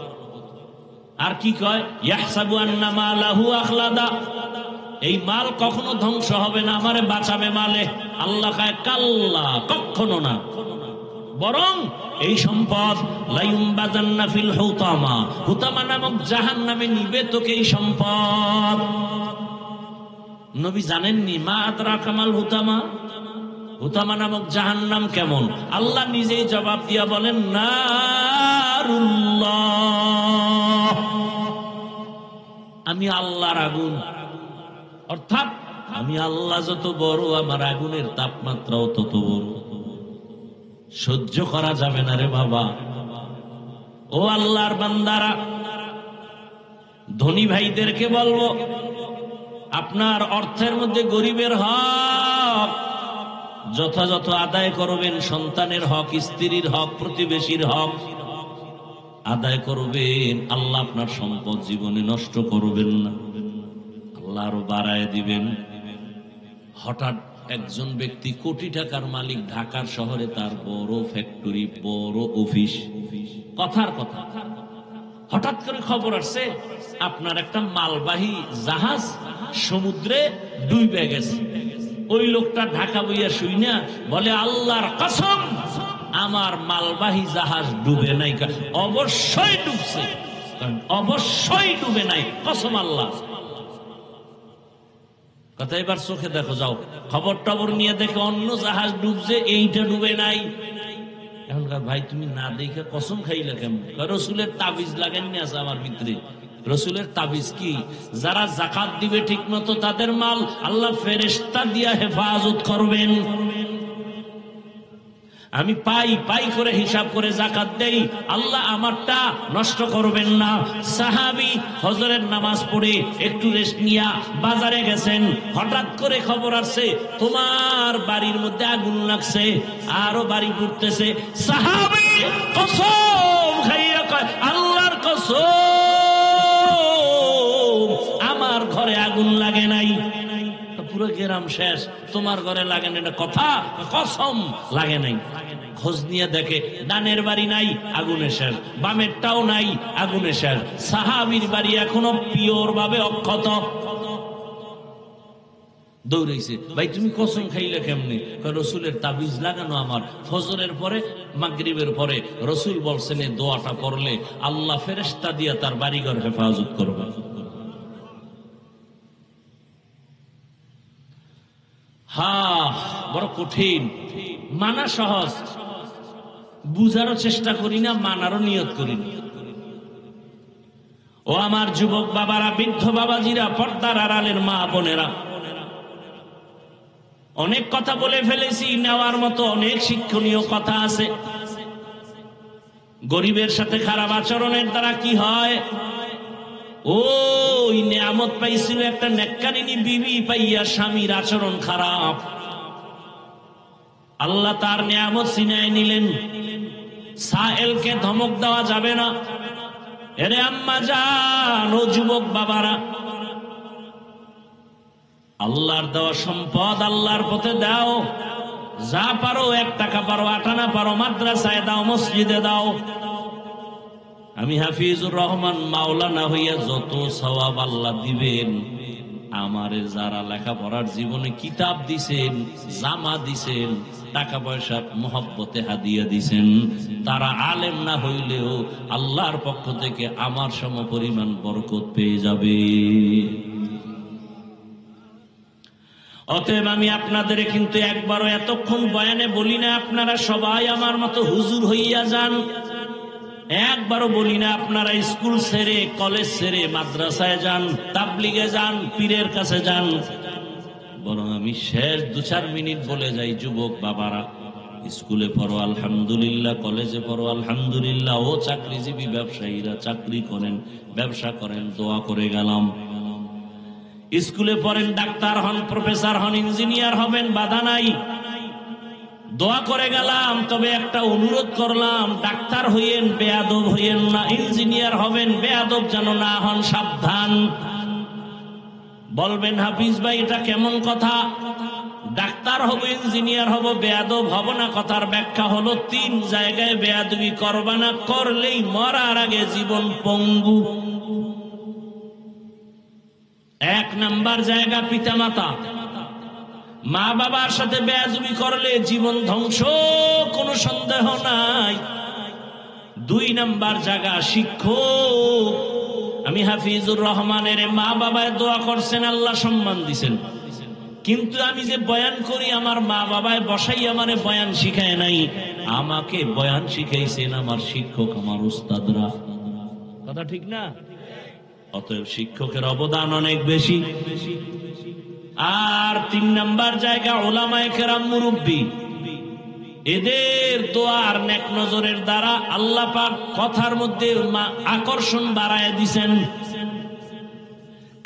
আর কি কয়? ইয়াহসাবু আন্না মালাহু আখলাদা, এই মাল কখনো ধ্বংস হবে না, আমারে বাঁচাবে মালে। আল্লাহ কয় কাল্লা, কখনো না, বরং এই সম্পদ লায়ুমবাযান্না ফিল হুতামা, হুতামা নামক জাহান্নামে নিবে তোকে এই সম্পদ। নবী জানেননি? মা আদরাকা মাল হুতামা, হুতামা নামক জাহান্নাম কেমন? আল্লাহ নিজেই জবাব দিয়া বলেন, নারুল্লাহ, আমি আল্লাহর আগুন। অর্থাৎ আমি আল্লাহ যত বড়, আমার আগুনের তাপমাত্রাও তত বড়, সহ্য করা যাবে না রে বাবা। ও আল্লাহর বান্দারা, ধনী ভাইদেরকে বলবো, আপনার অর্থের মধ্যে গরিবের হক যথাযথ আদায় করবেন। সন্তানের হক, স্ত্রীর হক, প্রতিবেশীর হক আদায় করবেন। আল্লাহ আপনার সম্পদ জীবনে নষ্ট করবেন না, আল্লাহ আরো বাড়ায় দিবেন। হঠাৎ একজন ব্যক্তি কোটি টাকার মালিক, ঢাকার শহরে তার বড় ফ্যাক্টরি, বড় অফিস, কথার কথা, হঠাৎ করে খবর আসছে আপনার একটা মালবাহী জাহাজ সমুদ্রে ডুবে গেছে। ওই লোকটা ঢাকা বইয়া শুই না বলে, আল্লাহর কসম আমার মালবাহী জাহাজ ডুবে নাই। অবশ্যই ডুবছে, অবশ্যই ডুবে নাই, কসম আল্লাহ। কথা এবার চোখে দেখো, যাও খবর টবর নিয়ে দেখো, অন্য জাহাজ ডুবছে, এইটা ডুবে নাই। এখনকার ভাই তুমি না দেখে কসম খাইলে কেমন? রসুলের তাবিজ লাগাননি আছে আমার ভিতরে। রসুলের তাবিজ কি? যারা যাকাত দিবে ঠিক মতো তাদের মাল আল্লাহ ফেরেশতা দিয়া হেফাজত করবেন। আমি পাই পাই করে হিসাব করে যাকাত দেই, আল্লাহ আমারটা নষ্ট করবেন না। সাহাবী ফজরের নামাজ পড়ে একটু রেস্ট নিয়া বাজারে গেছেন, হঠাৎ করে খবর আসছে তোমার বাড়ির মধ্যে আগুন লাগছে, আরো বাড়ি পুড়তেছে। সাহাবী কসম খাইয়া কয়, আল্লাহর কসম আমার ঘরে আগুন লাগে নাই। পুরো গ্রাম শেষ, তোমার ঘরে লাগে না, এটা কথা? কসম লাগে নাই। খোঁজ নিয়ে দেখে ডানের বাড়ি নাই, আগুনে শেষ, বামেরটাও নাই, আগুনে শেষ। সাহাবীর বাড়ি এখনো পিওর ভাবে অক্ষত। দৌড়াইছে, ভাই তুমি কসম খাইলে কেমনি? রসুলের তাবিজ লাগানো আমার। ফজরের পরে, মাগরিবের পরে রসুল বলছেন এই দোয়াটা পড়লে আল্লাহ ফেরেশতা দিয়া তার বাড়িঘর হেফাজত করবে। বড় কঠিন, মানা সহজ, বুঝারও চেষ্টা করি না, মানারও নিয়ত করি না। ও আমার যুবক বাবারা, বৃদ্ধ বাবাজিরা, পর্দার আড়ালের মা বোনেরা, অনেক কথা বলে ফেলেছি, নেওয়ার মতো অনেক শিক্ষণীয় কথা আছে। গরিবের সাথে খারাপ আচরণের দ্বারা কি হয়? ওই নিয়ামত পাইছিল একটা নেককারিনী বিবি পাইয়া স্বামীর আচরণ খারাপ, আল্লাহ তার নিয়ামত ছিনায় নিলেন। সাহেলকে ধমক দেওয়া যাবে না। এরে আম্মা জান, ও যুবক বাবারা, আল্লাহর দেওয়া সম্পদ আল্লাহর পথে দাও। যা পারো, 1 টাকা পারো, 8 আনা পারো, মাদ্রাসায় দাও, মসজিদে দাও। আমি হাফিজুর রহমান মাওলানা হইয়া যত সওয়াব আল্লাহ দিবেন, আমারে যারা লেখাপড়ার জীবনে কিতাব দিছেন, জামা দিছেন, টাকা পয়সা মহব্বতে হাদিয়া দিছেন, তারা আলেম না হইলেও আল্লাহর পক্ষ থেকে আমার সমপরিমাণ বরকত পেয়ে যাবে। অতএব আমি আপনাদের কিন্তু একবারও এতক্ষণ বয়ানে বলি না আপনারা সবাই আমার মতো হুজুর হইয়া যান। একবারও বলি না আপনারা স্কুল ছেড়ে, কলেজ ছেড়ে মাদ্রাসায় যান, তাবলিগে যান, পীরের কাছে যান। বরং আমি শেষ 2-4 মিনিট বলে যাই, যুবক বাবারা, স্কুলে পড়ো আলহামদুলিল্লাহ, কলেজে পড়ো আলহামদুলিল্লাহ, ও চাকরিজীবী ব্যবসায়ীরা চাকরি করেন, ব্যবসা করেন, দোয়া করে গেলাম। স্কুলে পড়েন, ডাক্তার হন, প্রফেসর হন, ইঞ্জিনিয়ার হবেন, বাধা নাই, দোয়া করে গেলাম। তবে একটা অনুরোধ করলাম, ডাক্তার হইয়েন, বেয়াদব হইয়েন না। ইঞ্জিনিয়ার হবেন, বেয়াদব যেন না হন, সাবধান। বলবেন হাফিজ ভাই এটা কেমন কথা? ডাক্তার হব, ইঞ্জিনিয়ার হব, বেয়াদব হব না। কথার ব্যাখ্যা হলো 3 জায়গায় বেয়াদবি করবা না, করলেই মরার আগে জীবন পঙ্গু। 1 নাম্বার জায়গা পিতামাতা, মা বাবার সাথে বেয়াদবি করলে জীবন ধ্বংস, কোনো সন্দেহ নাই। 2 নাম্বার জায়গা শিক্ষক। আমি হাফিজুর রহমানের মা বাবায় দোয়া করছেন, আল্লাহ সম্মান দিছেন, কিন্তু আমি যে বয়ান করি আমার মা বাবায় বসাই আমারে বয়ান শিখায় নাই, আমাকে বয়ান শিখাইছেন আমার শিক্ষক, আমার উস্তাদরা। কথা ঠিক না? অতএব শিক্ষকের অবদান অনেক বেশি। আর 3 নাম্বার জায়গা উলামায়ে কেরাম, মুরব্বী। এদের দোয়ার নেক নজরের দ্বারা আল্লাহ পাক কথার মধ্যে আকর্ষণ বাড়ায় দিছেন।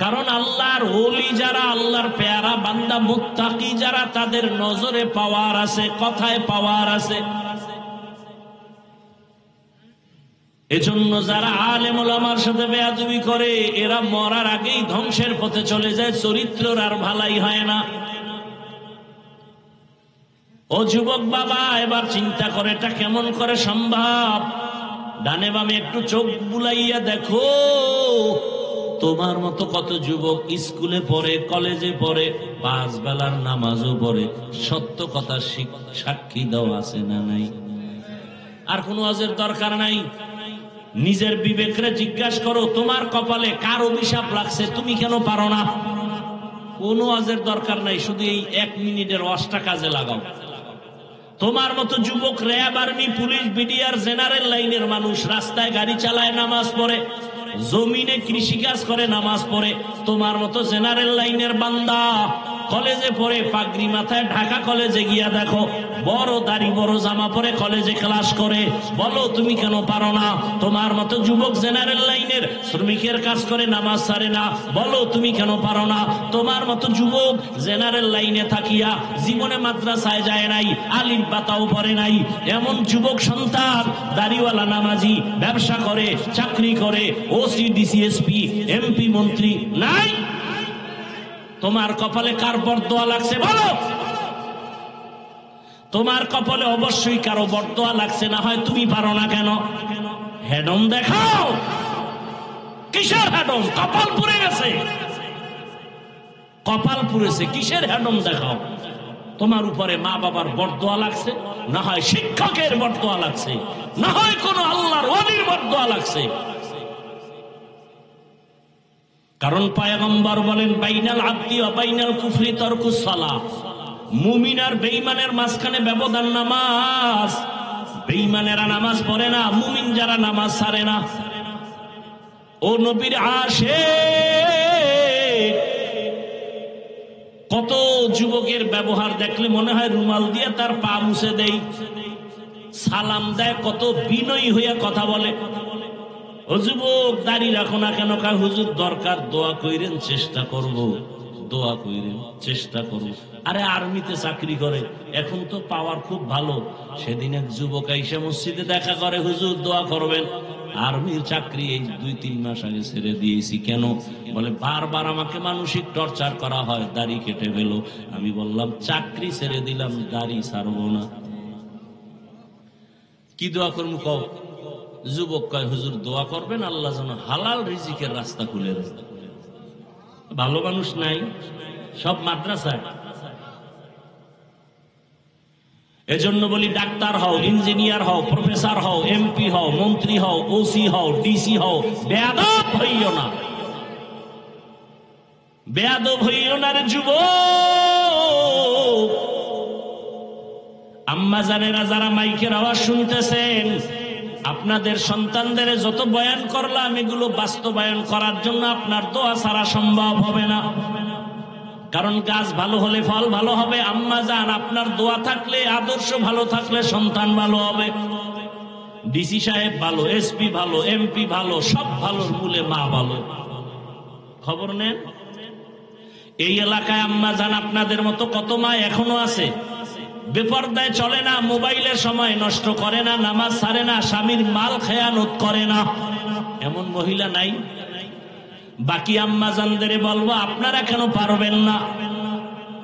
কারণ আল্লাহর ওলি যারা, আল্লাহর পেয়ারা বান্দা মুত্তাকি যারা, তাদের নজরে পাওয়ার আছে, কথায় পাওয়ার আছে। এজন্য যারা আলেম ওলামার সাথে বেয়াদবি করে, এরা মরার আগেই ধ্বংসের পথে চলে যায়, চরিত্রের আর ভালাই হয় না। ও যুবক বাবা, এবার চিন্তা করে এটা কেমন করে সম্ভব? ডানে বামে একটু চোখ বুলাইয়া দেখো, তোমার মতো কত যুবক স্কুলে পড়ে, কলেজে পড়ে, 5 বেলার নামাজও পড়ে, সত্য কথা সাক্ষী দাও আছে না নাই? আর কোনো ওয়াজের দরকার নাই। নিজের বিবেকরে জিজ্ঞাসা করো, তোমার কপালে কার অভিশাপ লাগছে, তুমি কেন পারো না? কোনো ওয়াজের দরকার নাই, শুধু এই 1 মিনিটের ওয়াজটা কাজে লাগাও। তোমার মতো যুবক RAB, army, police, BDR, general লাইনের মানুষ রাস্তায় গাড়ি চালায়, নামাজ পড়ে, জমিনে কৃষিকাজ করে, নামাজ পড়ে। তোমার মতো জেনারেল লাইনের বান্দা কলেজে পড়ে, পাগড়ি মাথায়, ঢাকা কলেজে গিয়া দেখো, বড় দাড়ি, বড় জামা পরে কলেজে ক্লাস করে। বলো তুমি কেন পারো না? তোমার মতো যুবক জেনারেল লাইনের শ্রমিকের কাজ করে, নামাজ ছাড়ে না। বলো তুমি কেন পারো না? তোমার মতো যুবক জেনারেল লাইনে থাকিয়া জীবনে মাদ্রাসায় যায় নাই, আলিম পাতাও পড়ে নাই, এমন যুবক সন্তান দাড়িওয়ালা, নামাজি, ব্যবসা করে, চাকরি করে, ওসি, ডিসিএসপি, এমপি, মন্ত্রী নাই। তোমার কপালে কার বরদোয়া লাগছে বলো? তোমার কপালে অবশ্যই কারো বরদোয়া লাগছে, না হয় তুমি পারো না কেন? হেডম দেখাও। কিসের হেডম? কপাল পুড়ে গেছে, কপাল পুড়েছে, কিসের হেডম দেখাও? তোমার উপরে মা বাবার বরদোয়া লাগছে, না হয় শিক্ষকের বরদোয়া লাগছে, না হয় কোনো আল্লাহর ওলির বরদোয়া লাগছে। কারণ পয়গম্বর বলেন, বাইনাল আবদি ওয়া বাইনাল কুফরি তারকুস সালাহ। মুমিন আর বেঈমানের মাঝখানে ব্যবধান নামাজ। বেঈমানেরা নামাজ পড়ে না, মুমিন যারা নামাজ ছাড়ে না। ও নবীর আশিক, কত যুবকের ব্যবহার দেখলে মনে হয় রুমাল দিয়ে তার পা মুছে দেই, সালাম দেয়, কত বিনয়ী হইয়া কথা বলে। ও যুবক, দাড়ি রাখো না কেন? কয় হুজুর দরকার, দোয়া কইরেন, চেষ্টা করব, দোয়া কইরেন, চেষ্টা করব। আরে আর্মিতে চাকরি করে, এখন তো পাওয়ার খুব ভালো। সেদিন এক যুবক আইসা মসজিদে দেখা করে, হুজুর দোয়া করবেন। আর্মির চাকরি এই 2-3 মাস আগে ছেড়ে দিয়েছি। কেন? বলে বারবার আমাকে মানসিক টর্চার করা হয়, দাড়ি কেটে গেল। আমি বললাম চাকরি ছেড়ে দিলাম, দাড়ি ছাড়বো না। কি দোয়া করবো কও? যুবক কয় হুজুর দোয়া করবেন আল্লাহ যেন হালাল রিজিকের রাস্তা খুলে দেয়। ভালো মানুষ নাই সব মাদ্রাসায়। এজন্য বলি ডাক্তার হও, ইঞ্জিনিয়ার হও, প্রফেসর হও, এমপি হও, মন্ত্রী হও, ওসি হও, ডিসি হও, বেয়াদব হইও না, বেয়াদব হইও না রে যুবক। আম্মা জানেরা যারা মাইকের আওয়াজ শুনতেছেন, আপনাদের সন্তানদের যত বয়ান করলাম এগুলো বাস্তবায়ন করার জন্য আপনার দোয়া ছাড়া সম্ভব হবে না। কারণ গাছ ভালো হলে ফল ভালো হবে। আম্মা জান, আপনার দোয়া থাকলে, আদর্শ ভালো থাকলে সন্তান ভালো হবে। ডিসি সাহেব ভালো, এসপি ভালো, এমপি ভালো, সব ভালোর মূলে মা ভালো। খবর নেন, এই এলাকায় আম্মা জান আপনাদের মতো কত মা এখনো আছে, বেপরদায় চলে না, মোবাইলের সময় নষ্ট করে না, নামাজ ছাড়ে না, স্বামীর মাল খেয়ানত করে না, এমন মহিলা নাই? বাকি আম্মা জানদের বলবো আপনারা কেন পারবেন না?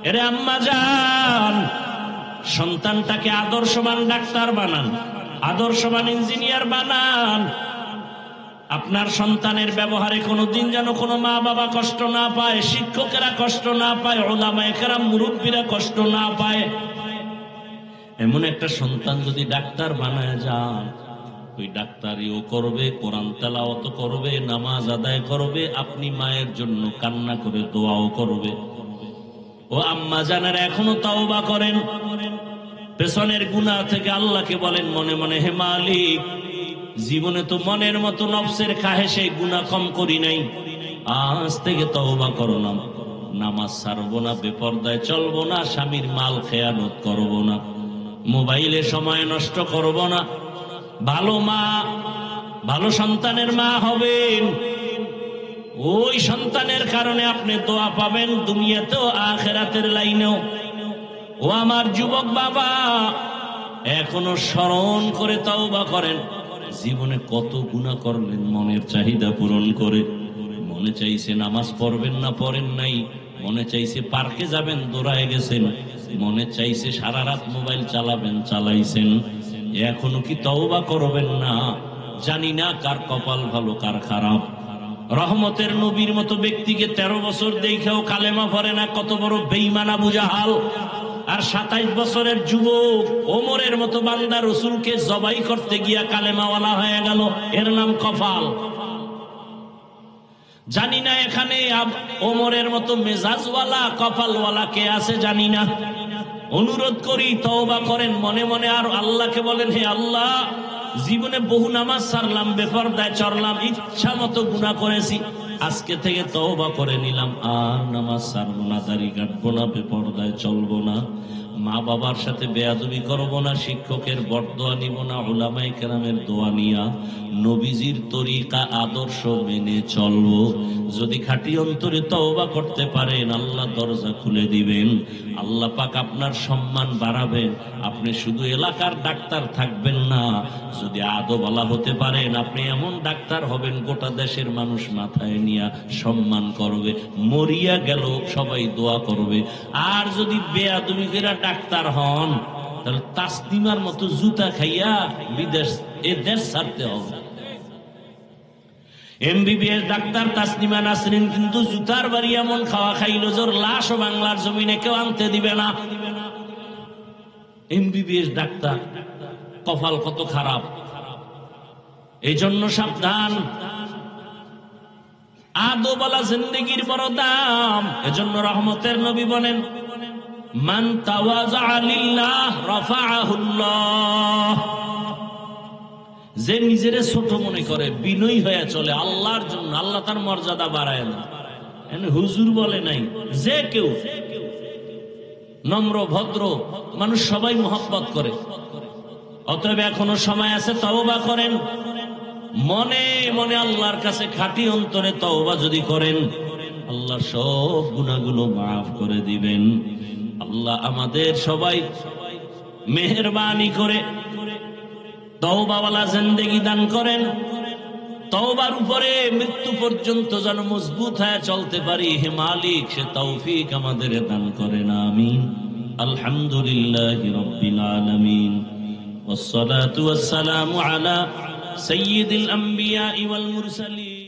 এরে আম্মা জান, সন্তানটাকে আদর্শবান ডাক্তার বানান, আদর্শবান ইঞ্জিনিয়ার বানান। আপনার সন্তানের ব্যবহারে কোনোদিন যেন কোনো মা বাবা কষ্ট না পায়, শিক্ষকেরা কষ্ট না পায়, উলামায়ে কেরাম মুরব্বীরা কষ্ট না পায়। এমন একটা সন্তান যদি ডাক্তার বানায় যান, ওই ডাক্তারিও করবে, কোরআন তেলাওয়াত করবে, নামাজ আদায় করবে, আপনি মায়ের জন্য কান্না করে দোয়াও করবে। ও আম্মা জানেরা এখনো তাওবা করেন, পেছনের গুনাহ থেকে আল্লাহকে বলেন মনে মনে, হে মালিক, জীবনে তো মনের মতো নফসের খাহেশে গুনাহ কম করি নাই, আজ থেকে তওবা করলাম, নামাজ ছাড়বো না, বেপরদায় চলবো না, স্বামীর মাল খেয়ানত করবো না, মোবাইলে সময় নষ্ট করব না। ভালো মা, ভালো সন্তানের মা হবেন। ওই সন্তানের কারণে আপনি দোয়া পাবেন দুনিয়াতেও আখিরাতের লাইনেও। ও আমার যুবক বাবা, এখনো স্মরণ করে তওবা করেন, জীবনে কত গুনাহ করলেন মনের চাহিদা পূরণ করে। মনে চাইছে নামাজ পড়বেন না, পড়েন নাই। মনে চাইছে পার্কে যাবেন, দৌড়ায় গেছেন। মনে চাইছে সারা রাত মোবাইল চালাবেন, চালাইছেন। এখনো কি তওবা করবেন না? জানি না কার কপাল ভালো কার খারাপ। রহমতের নবীর মতো ব্যক্তিকে 13 বছর দেখেও কালেমা পড়ে না, কত বড় বেঈমান আবু জাহাল। আর 27 বছরের যুবক ওমরের মতো বান্দা রসুলকে জবাই করতে গিয়া কালেমাওয়ালা হয়ে গেল, এর নাম কপাল। জানি না এখানে ওমরের মতো মেজাজওয়ালা কপালওয়ালা কে আছে জানি না। অনুরোধ করি তওবা করেন মনে মনে, আর আল্লাহকে বলেন, হে আল্লাহ, জীবনে বহু নামাজ ছাড়লাম, বেপরদায় চললাম, ইচ্ছা মতো গুনাহ করেছি, আজকে থেকে তওবা করে নিলাম, আর নামাজ ছাড়বো না, দাড়ি কাটবো না, বেপরদায় চলবো না, মা বাবার সাথে বেয়াদবি করবো না, শিক্ষকের বরদোয়া নিব না, উলামায়ে কেরামের দোয়া নিয়া নবীজির তরিকা আদর্শ মেনে চলবো। যদি খাঁটি অন্তরে তওবা করতে পারেন, আল্লাহ দরজা খুলে দিবেন, আল্লাহ পাক আপনার সম্মান বাড়াবেন। আপনি শুধু এলাকার ডাক্তার থাকবেন না, যদি আদওয়ালা হতে পারেন, আপনি এমন ডাক্তার হবেন গোটা দেশের মানুষ মাথায় নিয়ে সম্মান করবে, মরিয়া গেল সবাই দোয়া করবে। আর যদি বেয়াদবি করে ডাক্তার হন, তাহলে তাসলিমার মতো জুতা খাইয়া বিদেশ এ দেশ ছাড়তে হবে। এমবিবিএস ডাক্তার তাসলিমা নাসরিন কিন্তু জুতার বাড়ি এমন খাওয়া খাইল, জোর লাশও বাংলার জমিনে কেউ আনতে দিবে না। এমবিবিএস ডাক্তার, কপাল কত খারাপ। এই জন্য সাবধান, আদওয়ালা জিন্দেগির বড় দাম। এজন্য রহমতের নবী বলেন, মান তাওয়াজা লিল্লাহ রাফাআহুল্লাহ। যে নিজের ছোট মনে করে, বিনয়ী হয়ে চলে আল্লাহর জন্য, আল্লাহ তার মর্যাদা বাড়ায় না। হুজুর বলে নাই, যে কেউ নম্র ভদ্র মানুষ সবাই মহব্বত করে। অতএব এখনো সময় আছে, তওবা করেন। মনে মনে আল্লাহর কাছে খাঁটি অন্তরে তওবা যদি করেন, আল্লাহ সব গুনাহগুলো মাফ করে দিবেন। আল্লাহ আমাদের সবাই মেহেরবানি করে তওবাওয়ালা জিন্দেগি দান করেন। তওবার উপরে মৃত্যু পর্যন্ত যেন মজবুত হয়ে চলতে পারি। হে মালিক, সে তৌফিক আমাদের দান করেন, আমিন। আলহামদুলিল্লাহি রাব্বিল আলামিন, ওয়াসসালাতু ওয়াসসালামু আলা সাইয়্যিদিল আম্বিয়া ওয়াল মুরসালিন।